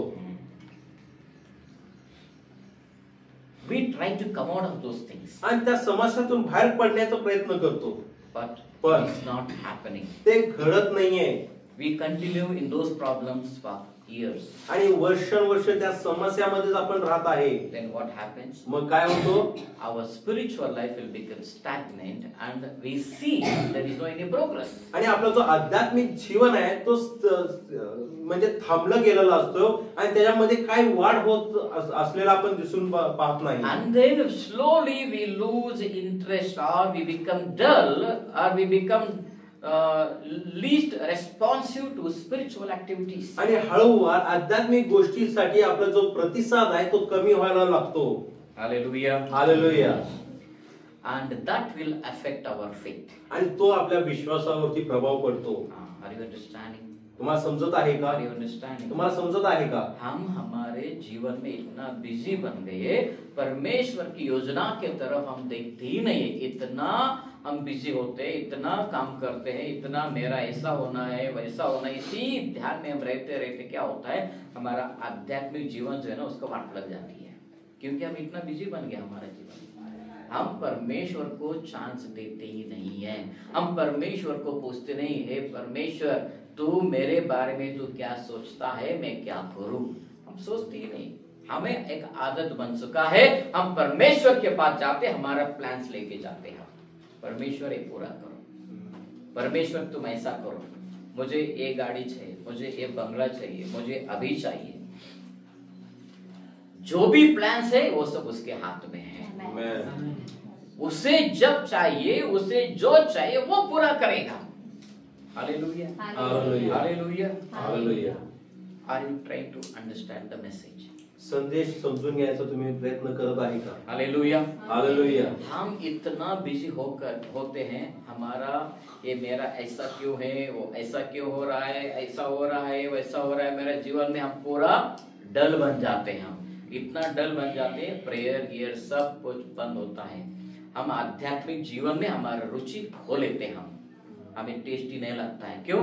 We try to come out of those things. आणि त्या समस्यातून बाहेर पडण्याचा प्रयत्न करतो. But it's not happening. ते घडत नाहीये. We continue in those problems for years. आणि वर्षानुवर्ष त्या समस्यामध्येच आपण राहत आहे. Then what happens? मग काय होतो? Our spiritual life will become stagnant and we see there is no any progress. आणि आपला जो आध्यात्मिक जीवन आहे तो म्हणजे थांबलं गेलेला असतो आणि त्याच्यामध्ये काही वाढ होत असलेला आपण दिसून पाहत नाही. And then slowly we lose interest or we become dull or we become least responsive to spiritual activities. आणि हळूवार आध्यात्मिक गोष्टीसाठी आपला जो प्रतिसाद आहे तो कमी व्हायला लागतो. Hallelujah. Hallelujah. And that will affect our faith. आणि तो आपल्या विश्वासावरती प्रभाव पडतो. Are you understanding? तुम्हाला समजत आहे का? Are you understanding? तुम्हाला समजत आहे का? हम हमारे जीवन में इतना बिजी बन गए, परमेश्वर की योजना के तरफ हम देखते ही नहीं. इतना हम बिजी होते हैं, इतना काम करते हैं, इतना मेरा ऐसा होना है वैसा होना है, इसी ध्यान में हम रहते रहते क्या होता है, हमारा आध्यात्मिक जीवन जो है ना उसको वाट लग जाती है. क्योंकि हम इतना बिजी बन गए हमारा जीवन. हम परमेश्वर को चांस देते ही नहीं है. हम परमेश्वर को पूछते नहीं, हे परमेश्वर तू मेरे बारे में तू क्या सोचता है, मैं क्या करूं. हम सोचते ही नहीं. हमें एक आदत बन चुका है, हम परमेश्वर के पास जाते, हमारा प्लान्स लेके जाते हैं. परमेश्वर ये पूरा करो, परमेश्वर तुम ऐसा करो, मुझे ये गाड़ी चाहिए, मुझे ये बंगला चाहिए, मुझे अभी चाहिए. जो भी प्लान्स है वो सब उसके हाथ में है. उसे जब चाहिए, उसे जो चाहिए वो पूरा करेगा. Hallelujah. Hallelujah. Hallelujah. Hallelujah. Are you trying to understand the message? संदेश समजून घ्यायचा तुम्ही प्रयत्न करत आहे का? हालेलुया. हालेलुया. हम इतना बिजी होते हैं, हमारा ये मेरा ऐसा क्यों है, वो ऐसा क्यों हो रहा है, ऐसा हो रहा है वैसा हो रहा है, मेरे जीवन में हम पूरा डल बन जाते हैं. हम इतना डल बन जाते हैं, प्रेयर गियर सब कुछ बंद होता है. हम आध्यात्मिक जीवन में हमारा रुचि खो लेते हैं. हमें टेस्टी नहीं लगता है. क्यों?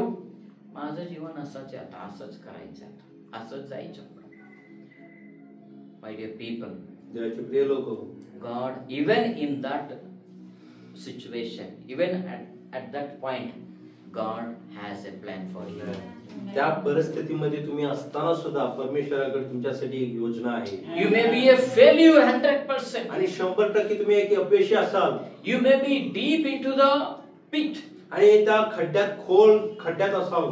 माझं जीवन असंच आहे, आता असंच करायचं आहे, असंच जायचं. My dear people, देवाचे प्रिय लोक, God, even in that situation, even at that point, God has a plan for you. त्या परिस्थितीमध्ये तुम्ही असताना सुद्धा परमेश्वराकडे तुमच्यासाठी एक योजना आहे. You may be a failure 100%. आणि 100% तुम्ही एक अपयशी असाल. You may be deep into the pit. आणि त्या खड्ड्यात खोल खड्ड्यात असाल.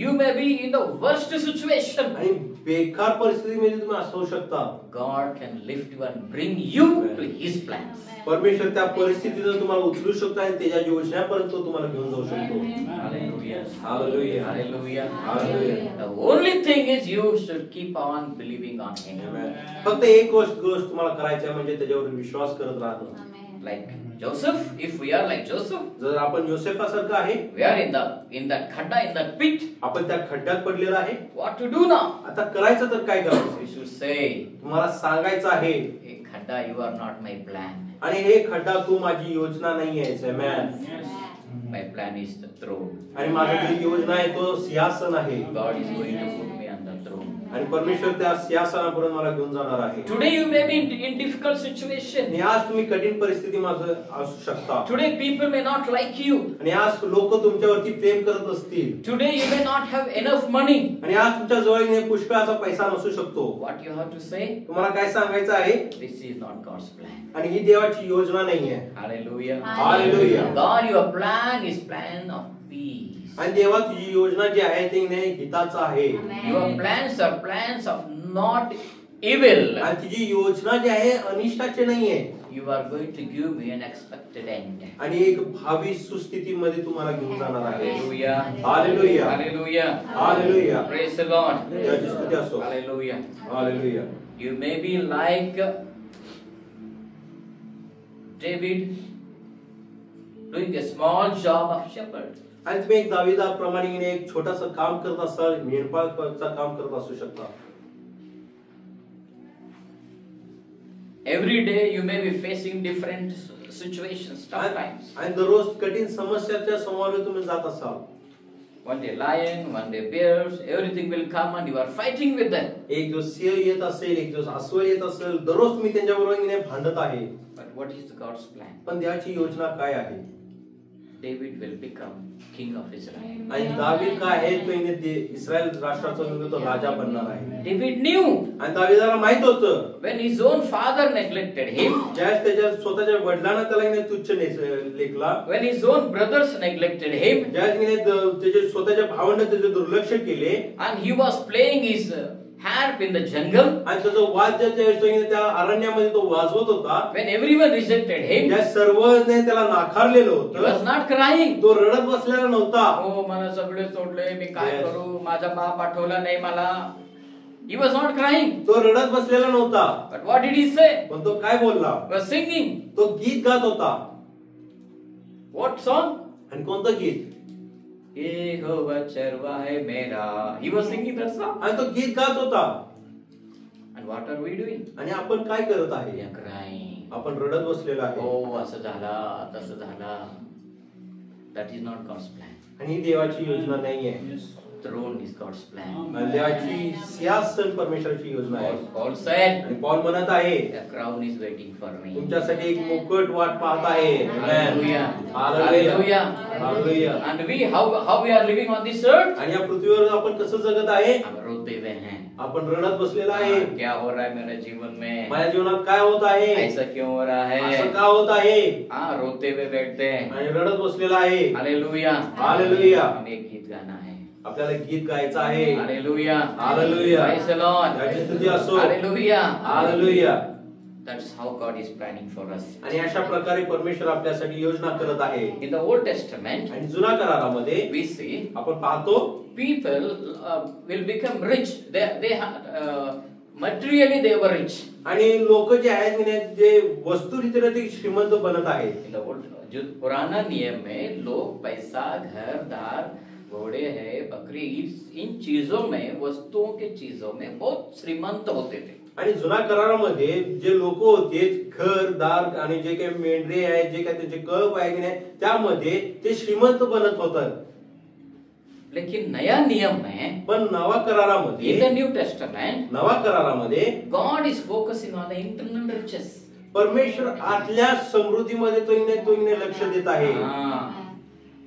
You may be in the worst situation. आणि बेकार परिस्थितीमध्ये तुम्ही असू शकता. God can lift you and bring you to His plans. परमेश्वर त्या परिस्थितीतून तुम्हाला उचलू शकतो आणि त्याच्या योजनेपर्यंत तो तुम्हाला घेऊन जाऊ शकतो. Hallelujah. Hallelujah. Hallelujah. Hallelujah. The only thing is you should keep on believing on Him. Amen. फक्त एक गोष्ट तुम्हाला करायची आहे म्हणजे त्याच्यावर विश्वास करत राहणं. Like Joseph, if we are like Joseph, जर आपण योसेफासारखं आहे, we are in that khadda, in that pit. आपण त्या खड्ड्यात पडलेला आहे. What to do now? आता करायचं तर काय करायचं? We should say, तुम्हाला सांगायचं आहे, hey khadda, you are not my plan. आणि हे खड्डा तू माझी योजना नाही आहेस. Amen. My plan is the throne. आणि माझी जी योजना आहे तो सिंहासन आहे. God is going to put me on the throne. आणि परमेश्वर त्या सिंहासनापर्यंत मला घेऊन जाणार आहे. Today you may be in difficult situation. आणि आज तुम्ही कठीण परिस्थितीमध्ये असू शकता. Today people may not like you. आणि आज लोक तुमच्यावरती प्रेम करत असतील. Today you may not have enough money. आणि आज तुमच्या जवळ पुष्कळाचा पैसा नसू शकतो. What you have to say? तुम्हाला काय सांगायचं आहे? This is not God's plan. आणि ही देवाची योजना नाहीये. Hallelujah. Hallelujah. God, your plan is plan of peace. आणि देवा तुझी योजना जी आहे ती हिताचं आहे. Your plans are plans of not evil. आणि तुझी योजना जी आहे अनिष्टाची नाहीये. You are going to give me an expected end. आणि एक भावी सुस्थितीमध्ये तुम्हाला घेऊन जाणार आहे. Hallelujah. Hallelujah. Hallelujah. Hallelujah. Praise the Lord. देवाची स्तुती असो. Hallelujah. Hallelujah. You may be like David, doing a small job of shepherd. आणि तुम्ही एक दाविदाप्रमाणे एक छोटासा काम करत असाल, मेंढपाळाचं काम करत असू शकता. Every day you may be facing different situations, tough times. आणि दररोज कठीण समस्याच्या समोर तुम्ही जात असाल. One day lion, one day bears, everything will come and you are fighting with them. एक दिवस सिंह येत असेल, एक दिवस अस्वल येत असेल, दररोज तुम्ही त्यांच्याबरोबर भांडत आहे. But what is God's plan? पण देवाची योजना काय आहे? David will become king of Israel. आणि दावीद काय आहे? तो इस्रायल राष्ट्राचा तो राजा बनणार आहे. David knew आणि दावीदाला माहित होतं, when his own father neglected him, ज्यावेळेस त्याच्या स्वतःच्या वडिलांना त्याला तुच्छ लेखला, when his own brothers neglected him, ज्यावेळेस त्याच्या स्वतःच्या भावांना त्याचे दुर्लक्ष केले, and he was playing his harp in the jungle, आणि त्याचं वाद्य त्या अरण्यामध्ये तो वाजवत होता, when everyone rejected him, ज्या सर्वने त्याला नाकारलेलं he was होतं, not crying. तो रडत बसलेला नव्हता. हो मला सगळे सोडले, मी काय Yes. करू, माझा बाप पाठवला नाही मला. He was not crying. तो रडत बसलेला नव्हता. But what did he say? पण तो काय बोलला? He was singing. तो गीत गात होता. What song? आणि कोणतं गीत? यहोवा चरवा है मेरा. He was singing that song. आणि तो गीत गात होता. And what are we doing? आणि आपण काय करत We आहे? are crying. आपण रडत बसलेला आहे. हो असं झाला, तसं झाला. That is not God's plan. आणि ही देवाची योजना नाहीये. Throne is God's plan. आणि देवाची सिंहासन परमेश्वराची योजना आहे. Paul said, आणि पौल म्हणत आहे, the crown is waiting for me. तुमच्यासाठी एक मुकुट वाट पाहत आहे. Hallelujah. Hallelujah. Hallelujah. Hallelujah. And we, how we are living on this earth? आणि या पृथ्वीवर आपण कसं जगत आहे? हम रोते हुए हैं. आपण रडत बसलेला आहे. क्या हो रहा है मेरे जीवन में? माझ्या जीवनात काय होत आहे? ऐसा क्यों हो रहा है? असं का होत आहे? हाँ रोते हुए बैठते हैं. आणि रडत बसलेला आहे. हालेलुया. हालेलुया. हमें एक गीत गाना है. आपल्याला गीत गायचं आहे. Hallelujah. Hallelujah. Praise the Lord. त्याची स्तुती असो. Hallelujah. Hallelujah. That's how God is planning for us. आणि अशा प्रकारे परमेश्वर आपल्यासाठी योजना करत आहे. In the Old Testament, आणि जुना करारामध्ये we see आपण पाहतो people will become rich. They materially they were rich. आणि लोक जे आहेत की नाही, जे वस्तुरीत्या ते श्रीमंत बनत आहेत. In the old, जो पुराना नियम में लोग पैसा, घर दार, घोड़े है, बकरी, इन चीजों में, वस्तुओं के चीजों में बहुत श्रीमंत होते थे. आणि जुना करारामध्ये जे लोक होते घर दार आणि जे काही मेंढरे आहेत, जे काही त्याचे कळप आहे की नाही, त्यामध्ये ते श्रीमंत बनत होतात. लेकिन नया नियम में, पण नवा करारामध्ये, in the New Testament, नवा करारामध्ये God is focusing on the internal riches. परमेश्वर आतल्या समृद्धीमध्ये तो लक्ष देत आहे.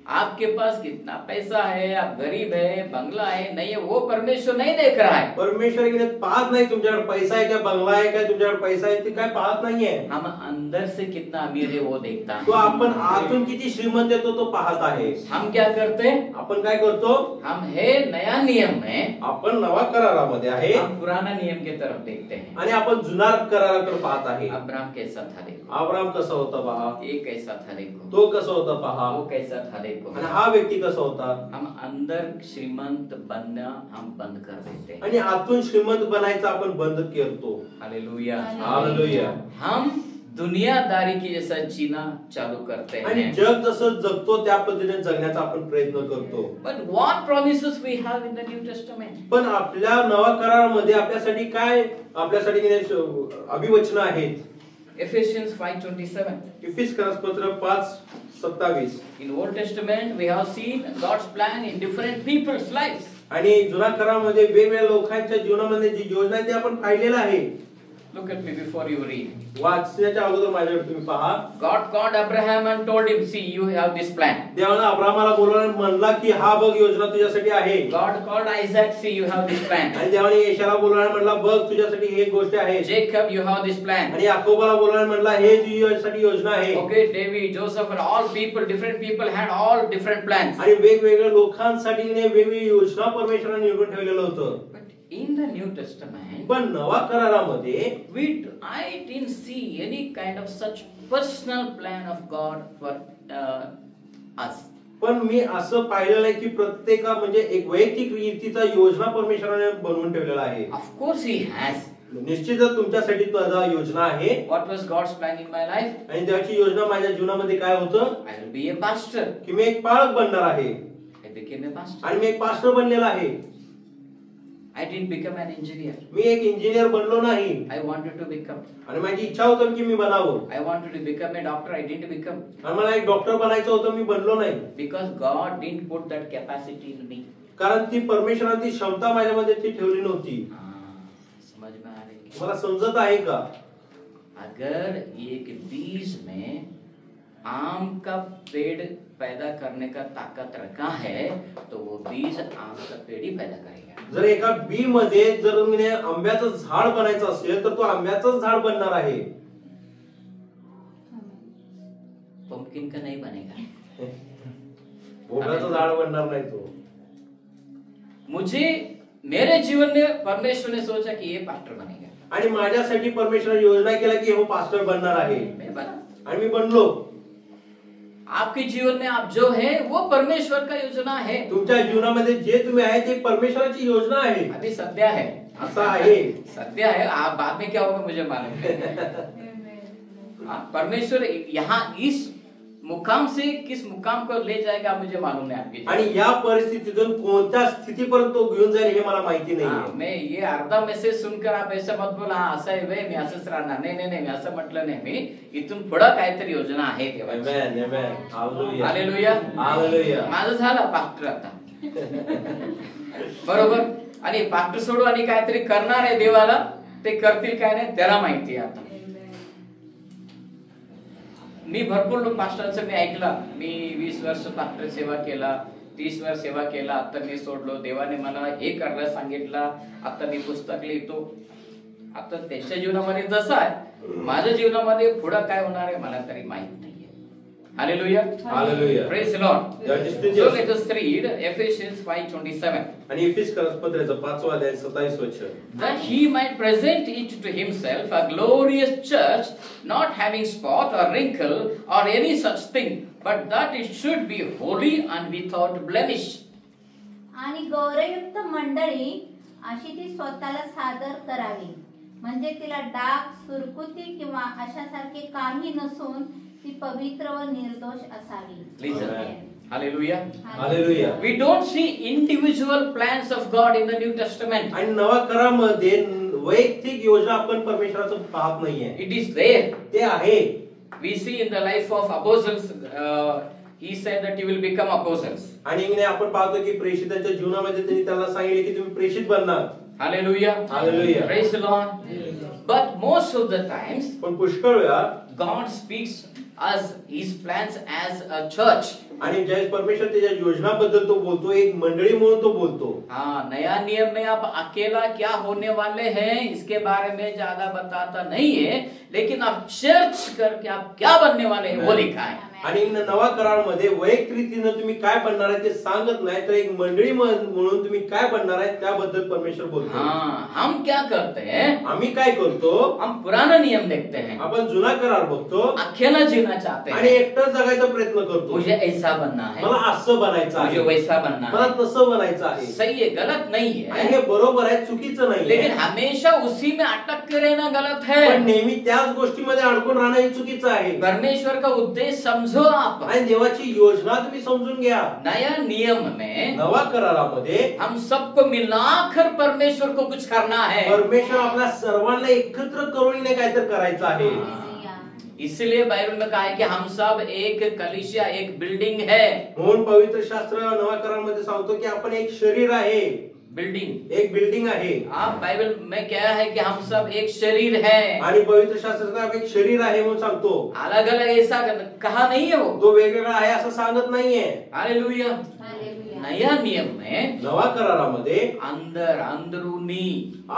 आपके पास कितना पैसा है, आप गरीब है, बंगला है, नहीं है, वो परमेश्वर नहीं देख रहा है. परमेश्वर की पाहत नाही तुमच्याकडे पैसा आहे क्या, बंगला आहे काय, तुमच्याकडे पैसा आहे ते काय पाहत नाहीये. हम अंदर से कितना अमीर है वो देखता तो है. आपण आतून किती श्रीमंत आहे तो पाहत आहे. हम क्या करते हैं? आपण काय करतो, हम है नया नियम में, आपण नवा करारामध्ये आहे हम पुराना नियम की तरफ देखते हैं. आणि आपण जुना कराराकडे पाहत आहे. अब्राहम कैसा था देखो, अब्राहम कसा होता पहा, ये कैसा था देखो, तो कसा होता पहा, वो कैसा था देखो. आणि हा व्यक्ती कसा होता. हम अंदर श्रीमंत बनना हम बंद कर देते हैं. आणि आतून श्रीमंत बनायचं आपण बंद करतो. हालेलुया. हालेलुया. हम दुनियादारी की जैसा जीना चालू करते आणि हैं. जग जसं जगतो त्या पद्धतीने जगण्याचा आपण प्रयत्न करतो. But what promises we have in the New Testament? पण आपल्या नवा करारामध्ये आपल्यासाठी काय, आपल्यासाठी अभिवचन आहेत. Ephesians 5:27. इफिसकरास पत्र 5:27. In Old Testament we have seen God's plan in different people's lives. आणि जुना करारामध्ये वेगवेगळ्या लोकांच्या जीवनामध्ये जी योजना आहे ते आपण पाहिलेलं आहे. Look at me before you read. वाचण्याच्या अगोदर माझ्याकडे तुम्ही पहा. God called Abraham and told him, see, you have this plan. देवाने अब्राहमाला बोलवलं, म्हणला की हा बघ योजना तुझ्यासाठी आहे. God called Isaac, see, you have this plan. आणि देवाने येशाला बोलवलं, म्हणला बघ तुझ्यासाठी ही एक गोष्ट आहे. Jacob, you have this plan. आणि याकोबाला बोलवलं, म्हणला हे तुझ्यासाठी योजना आहे. Okay, David, Joseph, and all people, different people had all different plans. आणि वेगवेगळ्या लोकांसाठी वेगवेगळी योजना परमेश्वराने निवडून ठेवलेलं होतं. But in the New Testament, पण नवा करारामध्ये I didn't see any kind of such personal plan of God for us. पण मी असं पाहिलेलं आहे की प्रत्येक म्हणजे एक वैयक्तिक रीतीचा योजना परमेश्वराने बनवून ठेवलेला आहे. Of course He has. निश्चितच तुमच्यासाठी त्याचा योजना आहे. What was God's plan in my life? आणि देवाची योजना माझ्या जीवनामध्ये काय होतं, I will be a pastor. की मी एक पालक बनणार आहे. I became a pastor. आणि मी एक पास्टर बनलेला आहे. I didn't become an engineer. मी एक इंजिनियर बनलो नाही. I wanted to become. आणि माझी इच्छा होती की मी बनावं. I wanted to become a doctor. I didn't become. आणि मला एक डॉक्टर बनायचं होतं, मी बनलो नाही. Because God didn't put that capacity in me. कारण ती परमेश्वराने ती क्षमता माझ्यामध्ये ती ठेवली नव्हती. समझ में आ रही है? मला समजत आहे का. अगर एक बीज में आम का पेड़ पैदा करने का ताकत रखा है तो वो बीज आम का पेड़ ही पैदा करेगा. जर एका बी मध्ये जर मी आंब्याचं झाड बनायचं असेल तर तो आंब्याचं झाड बनणार आहे. पंपकिन का नहीं बनेगा. भोपळ्याचं झाड बनणार नाही तो. मुझे मेरे जीवन में परमेश्वर ने सोचा कि ये पास्टर बनेगा. आणि माझ्यासाठी परमेश्वराने योजना केला की हो पास्टर बनणार आहे. मैं बना. आणि मी बनलो. आपके जीवन में आप जो है वो परमेश्वर का योजना है. तुमच्या जीवनामध्ये जे तुम्ही आहे ते परमेश्वराची योजना आहे. अभी सद्या है. असं आहे. सद्या है. आप बाद में क्या होगा मुझे मालूम है. परमेश्वर यहाँ इस मुकाम से किस मुकाम को ले जाएगा मुझे मालूम है आपकी. आणि या परिस्थितीतून कोणत्या स्थितीपर्यंत तो घेऊन जाईल हे मला माहिती नाही. मैं ये अर्धा मेसेज सुनकर आप ऐसा मत बोला असं आहे वे मी असंच राहणार. नाही नाही नाही मी असं म्हटलं नाही. मी इथून पुढे काहीतरी योजना आहे देवाची. आमेन आमेन हालेलुया हालेलुया हालेलुया. माझं झालं पास्टर आता. बरोबर. आणि पास्टर सोडू आणि काहीतरी करणार आहे देवाला. ते करतील काय नाही त्याला माहिती आहे. आता मी भरपूर लोक पास्टरांचं मी ऐकलं. मी 20 वर्ष पास्टर सेवा केला, 30 वर्ष सेवा केला. आता मी सोडलो. देवाने मला हे करायला सांगितलं. आता मी पुस्तक लिहितो. आता त्याच्या जीवनामध्ये जसं आहे माझ्या जीवनामध्ये पुढे काय होणार आहे मला तरी माहित नाहीये. Hallelujah hallelujah. Praise the Lord. So let us read Ephesians 5:27. आणि इफिसकरास पत्राचा 5वा अध्याय 27 वचन. That he might present it to himself a glorious church, not having spot or wrinkle or any such thing, but that it should be holy and without blemish. आणि गौरवयुक्त मंडळी अशी ती स्वतःला सादर करावी, म्हणजे तिला डाग, सुरकुती किंवा अशासारखे काही नसून ती पवित्र व निर्दोष असावी. Listen. Hallelujah. Hallelujah. We don't see individual plans of God in the New Testament. आणि नवा करारामध्ये वैयक्तिक योजना आपण परमेश्वराचं पाहत नाहीये. It is there. ते आहे. We see in the life of apostles, he said that you will become apostles. आणि आपण पाहतो की प्रेषितांच्या जीवनामध्ये त्यांनी त्याला सांगितले की तुम्ही प्रेषित बनणार. Hallelujah. Hallelujah. Praise the Lord. But most of the times पण पुष्कळ वेळा God speaks as his plans as a church. आणि ज्यावेळेस परमेश्वर त्याच्या योजनाबद्दल तो बोलतो, एक मंडळी म्हणून तो बोलतो. हाँ, नया नियम में आप अकेला क्या होने वाले हैं इसके बारे में ज्यादा बताता नहीं है, लेकिन आप चर्च करके आप क्या बनने वाले हैं वो लिखा है. आणि नवा करारामध्ये वैयक्तिक रीतीने तुम्ही काय बनणार आहे ते सांगत नाही, तर एक मंडळी म्हणून तुम्ही काय बनणार आहे त्याबद्दल परमेश्वर बोलतो. हाँ, हम क्या करते हैं, आम्ही काय करतो, हम पुराना नियम देखते हैं, आपण जुना करार बघतो अकेला जीना चाहते आणि हैं. एकटं जगायचा प्रयत्न करतो. मुझे ऐसा बनना है, मला असं बनायचं मुझे आहे, वैसा बनना मला है. तसं बनायचं आहे. सही है, गलत नहीं आणि है, हे बरोबर आहे, चुकीचं नाही. लेकिन हमेशा उसी में अटक के रहना गलत है. पण नेहमी त्याच गोष्टीमध्ये अडकून राहणं हे चुकीचं आहे. परमेश्वर का उद्देश्य समझो आप. आणि देवाची योजना तुम्ही समजून घ्या. नया नियम में नवा करारामध्ये हम सबको मिलाकर परमेश्वर को कुछ करना है. परमेश्वर आपल्या सर्वांना एकत्र करून काहीतरी करायचं आहे. इसलिए बाइबल में कहा है कि हम सब एक कलीसिया, एक बिल्डिंग है. म्हणून पवित्र शास्त्र नवा करारामध्ये सांगतो की आपण एक शरीर आहे, बिल्डिंग, एक बिल्डिंग आहे. आप बाइबल में क्या है कि हम सब एक शरीर है. आणि पवित्र शास्त्रात एक शरीर आहे म्हणून सांगतो. अलग अलग ऐसा कहा नहीं है वो. तो वेगवेगळा आहे असं सांगत नाहीये. हालेलुया. नया नियम में नवा करारामध्ये अंदर, अंदरूनी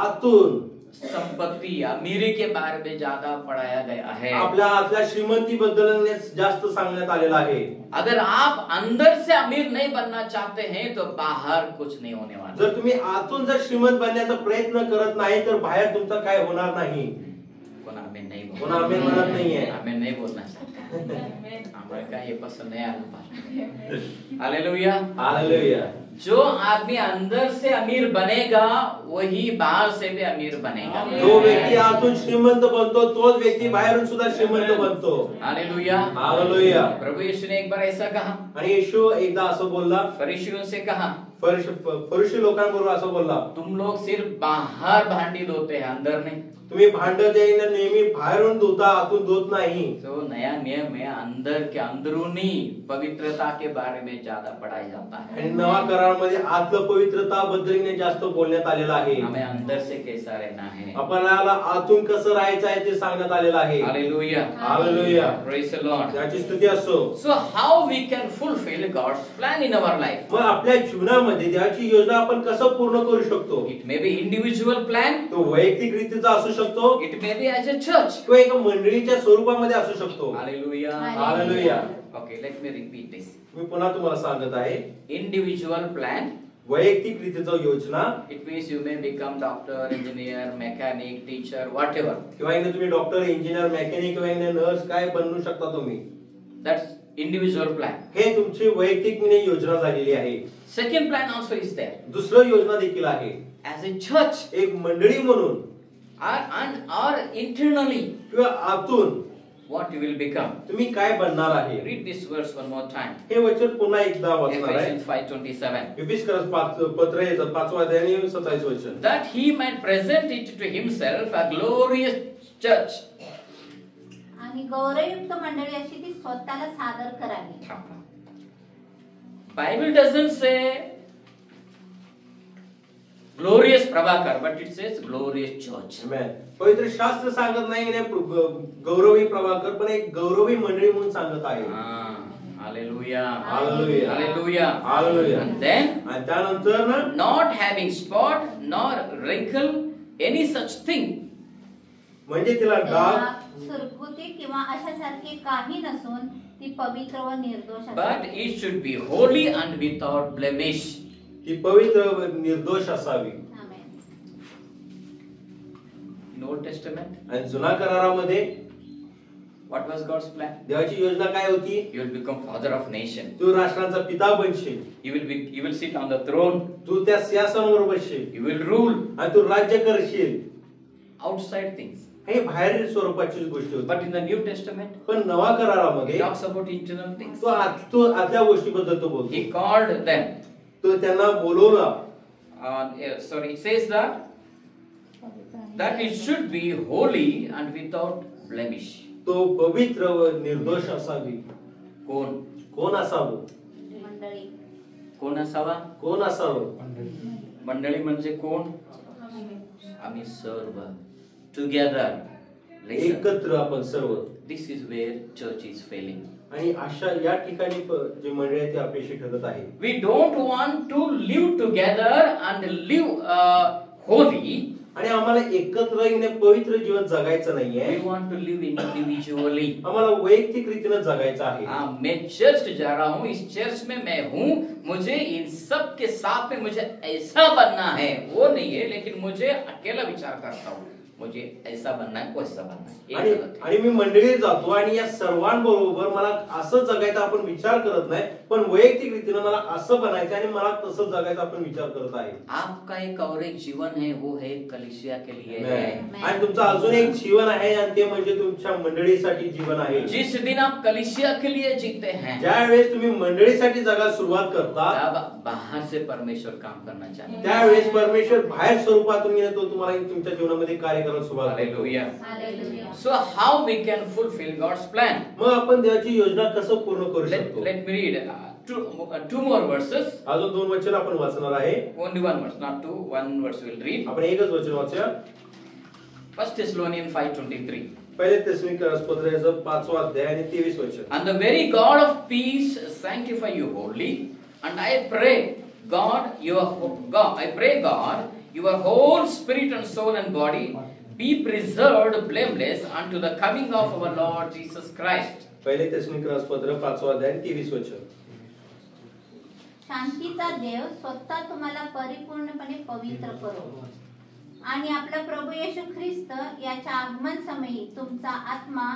आतून संपत्ति, अमीरी के बारे में ज्यादा पढ़ाया गया है. आपल्या श्रीमंती बद्दल जास्त सांगण्यात आलेलं आहे. अगर आप अंदर से अमीर नहीं बनना चाहते हैं तो बाहर कुछ नहीं होने वाला. जर तुम्ही आतून जर श्रीमंत बनण्याचा प्रयत्न करत नाही तर बाहेर तुमचं काय होणार नाही. कोण आमेन नहीं कोण आमेन म्हणत नाहीये. आमेन नहीं बोलना चाहता. हमारे का ये पसंद नहीं आता. हालेलुया. हालेलुया. जो आदमी अंदर से अमीर बनेगा वही बाहर से भी अमीर बनेगा. जो व्यक्ती आतून श्रीमंत बनतो तोच व्यक्ती बाहेरून सुद्धा श्रीमंत बनतो. हालेलुया. हालेलुया. प्रभु यीशु ने एक बार ऐसा कहा. आणि येशू एकदा असं बोलला, फरीसियों से कहा, फरीसी लोकांबरोबर असं बोलला, तुम लोग सिर्फ बाहर भांडी धोते हैं, अंदर नहीं. तुम्ही भांड द्यायला नेहमी बाहेरून धुता, आतून धुत नाही. तो नया नियम में अंदर के अंदरूनी पवित्रता के बारे में ज्यादा पढ़ाया जाता है. आणि नवा करारामध्ये आतलं पवित्रता बद्दल जास्त बोलण्यात आलेलं आहे. हमें अंदर से कैसा रहना है, आपल्याला आतून कसं राहायचं आहे ते सांगण्यात आलेलं आहे. Hallelujah. Hallelujah. Praise the Lord. त्याची स्तुती असो. So how we can fulfill God's plan in our life? मग आपल्या जीवनामध्ये देवाची योजना आपण कसं पूर्ण करू शकतो. It may be individual plan, तो वैयक्तिक रीतीचा असू शकतो, it may be as a church. किंवा एका मंडळीच्या स्वरूपामध्ये असू शकतो. Hallelujah. Hallelujah. Okay, let me repeat this. मी पुन्हा तुम्हाला सांगत आहे, Individual plan, वैयक्तिक रीतीचा योजना, it means you may become doctor, engineer, mechanic, teacher, whatever. किंवा एकदा तुम्ही डॉक्टर, इंजिनियर, मेकॅनिक किंवा एकदा नर्स काय बनू शकता तुम्ही. That's individual plan. हे तुमची वैयक्तिक योजना झालेली आहे. Second plan also is there. दुसरं योजना देखील आहे, As a church, एक मंडळी म्हणून or internally, किंवा आतून what you will become. तुम्ही काय बनणार आहे. Read this verse one more time. हे वचन पुन्हा एकदा वाचणार आहे. Ephesians 5:27. एफिसकरास पत्र 5 अध्याय आणि 27 वचन. That he might present it to himself a glorious church. आणि गौरवयुक्त मंडळी अशी ती स्वतःला सादर करावी. Bible doesn't say glorious Prabhakar, but it says glorious church. आमेन. पवित्र शास्त्र सांगत नाही गौरवी प्रभाकर, पण एक गौरवी मंडळी म्हणून सांगत आहे. Hallelujah. Hallelujah. Hallelujah. Hallelujah. And then, आणि त्यानंतर ना, not having spot nor wrinkle, any such thing. म्हणजे तिला डाग, सुरकुती किंवा अशासारखे काही नसून ती पवित्र व निर्दोष But असावी. it should be holy and without blemish. ती पवित्र व निर्दोष असावी. आमेन. In Old Testament, आणि जुना करारामध्ये what was God's plan? देवाची योजना काय होती. You will become father of nation. तू राष्ट्रांचा पिता बनशील, You will sit on the throne. तू त्या सिंहासनावर बसशील You will rule. आणि तू राज्य करशील. Outside things. हे बाहेरील स्वरूपाची गोष्ट होती. But in the New Testament, पण नवा he करारामध्ये talks about internal things. तो आतल्या गोष्टीबद्दल तो बोलतो. He called them. तो त्यांना बोलवला. It says that it should be holy and without blemish. तो पवित्र व निर्दोष असावी. कोण असावं. मंडळी कोण असावा. कोण असावं. मंडळी म्हणजे कोण. आम्ही सर्व टुगेदर. एकत्र आपण सर्व. This is where church is failing. आणि अशा या ठिकाणी जे मंडळी आहे ते अपयशी ठरत आहे. We don't want to live together and live holy. आणि आम्हाला एकत्र येणे पवित्र जीवन जगायचं नाहीये. We want to live individually. आम्हाला वैयक्तिक रीतीने जगायचं आहे. मैं चर्च जा रहा हूँ, इस चर्च में मैं हूँ, मुझे इन सब के साथ में मुझे ऐसा बनना है वो नहीं है, लेकिन मुझे अकेला विचार करता हूँ मुझे ऐसा बनना है वैसा बनना है. आणि मी मंडळीत जातो आणि या सर्वांबरोबर मला असं जगायचा आपण विचार करत नाही, पण वैयक्तिक रीतीने मला असं बनायचं आणि मला तसं जगायचा आपण विचार करत आहे. आपका एक और एक जीवन है, वो है कलीसिया के लिए है. आणि तुमचं अजून एक जीवन आहे आणि ते म्हणजे तुमच्या मंडळीसाठी जीवन आहे. जिस दिन आप कलीसिया के लिए जीते हैं, ज्यावेळेस तुम्ही मंडळीसाठी जगायला सुरुवात करता, तब बाहर से परमेश्वर काम करना चाहते हैं. त्यावेळेस परमेश्वर बाहेर स्वरूपातून येतो तुम्हाला तुमच्या जीवनामध्ये कार्य करायला सुरुवात करतो. Hallelujah. Hallelujah. So how we can fulfill God's plan? मग आपण देवाची योजना कसं पूर्ण करू शकतो? Let me read two more verses. अजून 2 वचन आपण वाचणार आहे. Only one verse, not two. One verse we'll read. आपण एकच वचन वाचूया. 1 Thessalonians 5:23. पहिले तेसलोनिकरास पत्राचं 5वा अध्याय आणि 23 वचन. And the very God of peace sanctify you wholly. And I pray God, your whole spirit and soul and body be preserved blameless unto the coming of our Lord Jesus Christ. पहिले तेसलोनिकरास पत्र 5वा अध्याय आणि 23 वचन. शांतीचा देव स्वतः तुम्हाला परिपूर्णपणे पवित्र करो आणि आपला प्रभू येशू ख्रिस्त याच्या आगमन समयी तुमचा आत्मा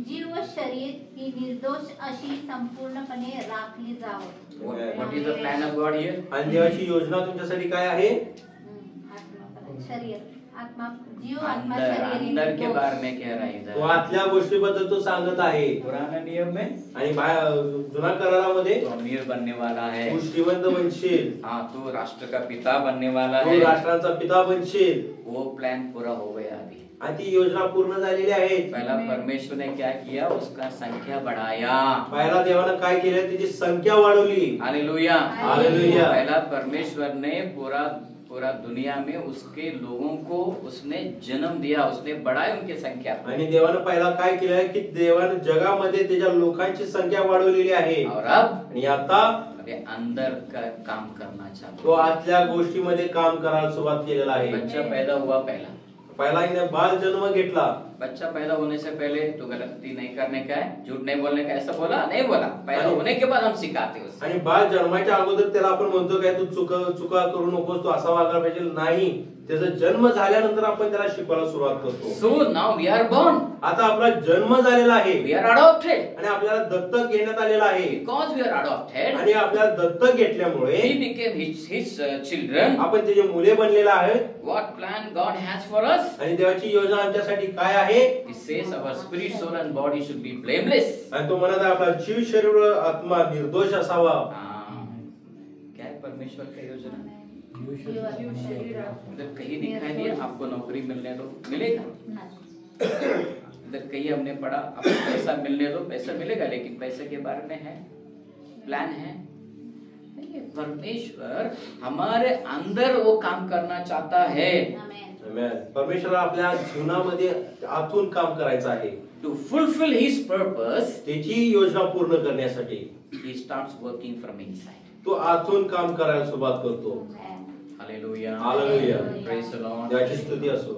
जीव व शरीर ही निर्दोष अशी संपूर्णपणे राखली जावं. What is the plan of God here? आणि देवाची योजना तुमच्यासाठी काय आहे? शरीर आत्मा जीव आत्मा शरीर अंदर के बारे में कह रहा है तो इधर. आतल्या गोष्टीबद्दल तो सांगत आहे. पुराने नियम में आणि जुना करारामध्ये तो अमीर बनने वाला है. तू श्रीमंत बनशील, हाँ, तू राष्ट्र का पिता बनने वाला तू है. राष्ट्रांचा पिता बनशील. वो प्लान पूरा हो गया अभी. आणि ती योजना पूर्ण झालेली आहे. पहला परमेश्वर ने क्या किया, उसका संख्या बढ़ाया. पहिला देवानं काय केलं, त्याची संख्या वाढवली. हालेलुया. हालेलुया. पहला परमेश्वर ने पूरा दुनिया में उसके लोगों को उसने जन्म दिया, उसने बढ़ाया उनकी संख्या. आणि देवानं पहिला काय केलं की देवानं जगामध्ये त्याच्या लोकांची संख्या वाढवलेली आहे. और अब आणि आता अंदर का काम करना तो चाहता. आतल्या गोष्टीमध्ये काम करायला सुरुवात केलेला आहे. बच्चा पैदा हुआ पहिला हिने बाल जन्म घेतला. बच्चा पैदा होने से पहले तो गलती नहीं करने का है, झूठ नहीं बोलने का, ऐसा बोला नहीं बोला. पैदा होने के बाद हम सिखाते हैं. आणि बाल जन्माच्या अगोदर त्याला आपण म्हणतो काय तू चुका करू नकोस, तू असा वागायला पाहिजे नाही. त्याचा जन्म झाल्यानंतर आपण त्याला शिकवायला सुरुवात करतो. So now we are born. आता आपला जन्म झालेला आहे. We are adopted. आणि आपल्याला दत्तक घेण्यात आलेला आहे. Because we are adopted, आणि आपल्याला दत्तक घेतल्यामुळे we became his children. आपण त्याचे मुले बनलेला आहे. What plan God has for us? आणि देवाची योजना आमच्यासाठी काय आहे? It says our spirit, soul and body should be blameless. आणि तो म्हणत आहे आपला जीव शरीर व आत्मा निर्दोष असावा. क्या है परमेश्वर की योजना? शरीर इधर कहीं दिखाई दिया आपको नौकरी मिलने दो, मिलेगा. इधर कहीं हमने पढ़ा आपको पैसा मिलने दो, पैसा मिलेगा, लेकिन पैसे के बारे में है प्लान है नहीं. परमेश्वर हमारे अंदर वो काम करना चाहता है. परमेश्वर आपल्या जीवनामध्ये आतून काम करायचं आहे. To fulfill his purpose, त्याची योजना पूर्ण करण्यासाठी he starts working from inside. तो आतून काम करायला सुरुवात करतो. Hallelujah. Hallelujah. Praise the Lord. देवाची स्तुती असो.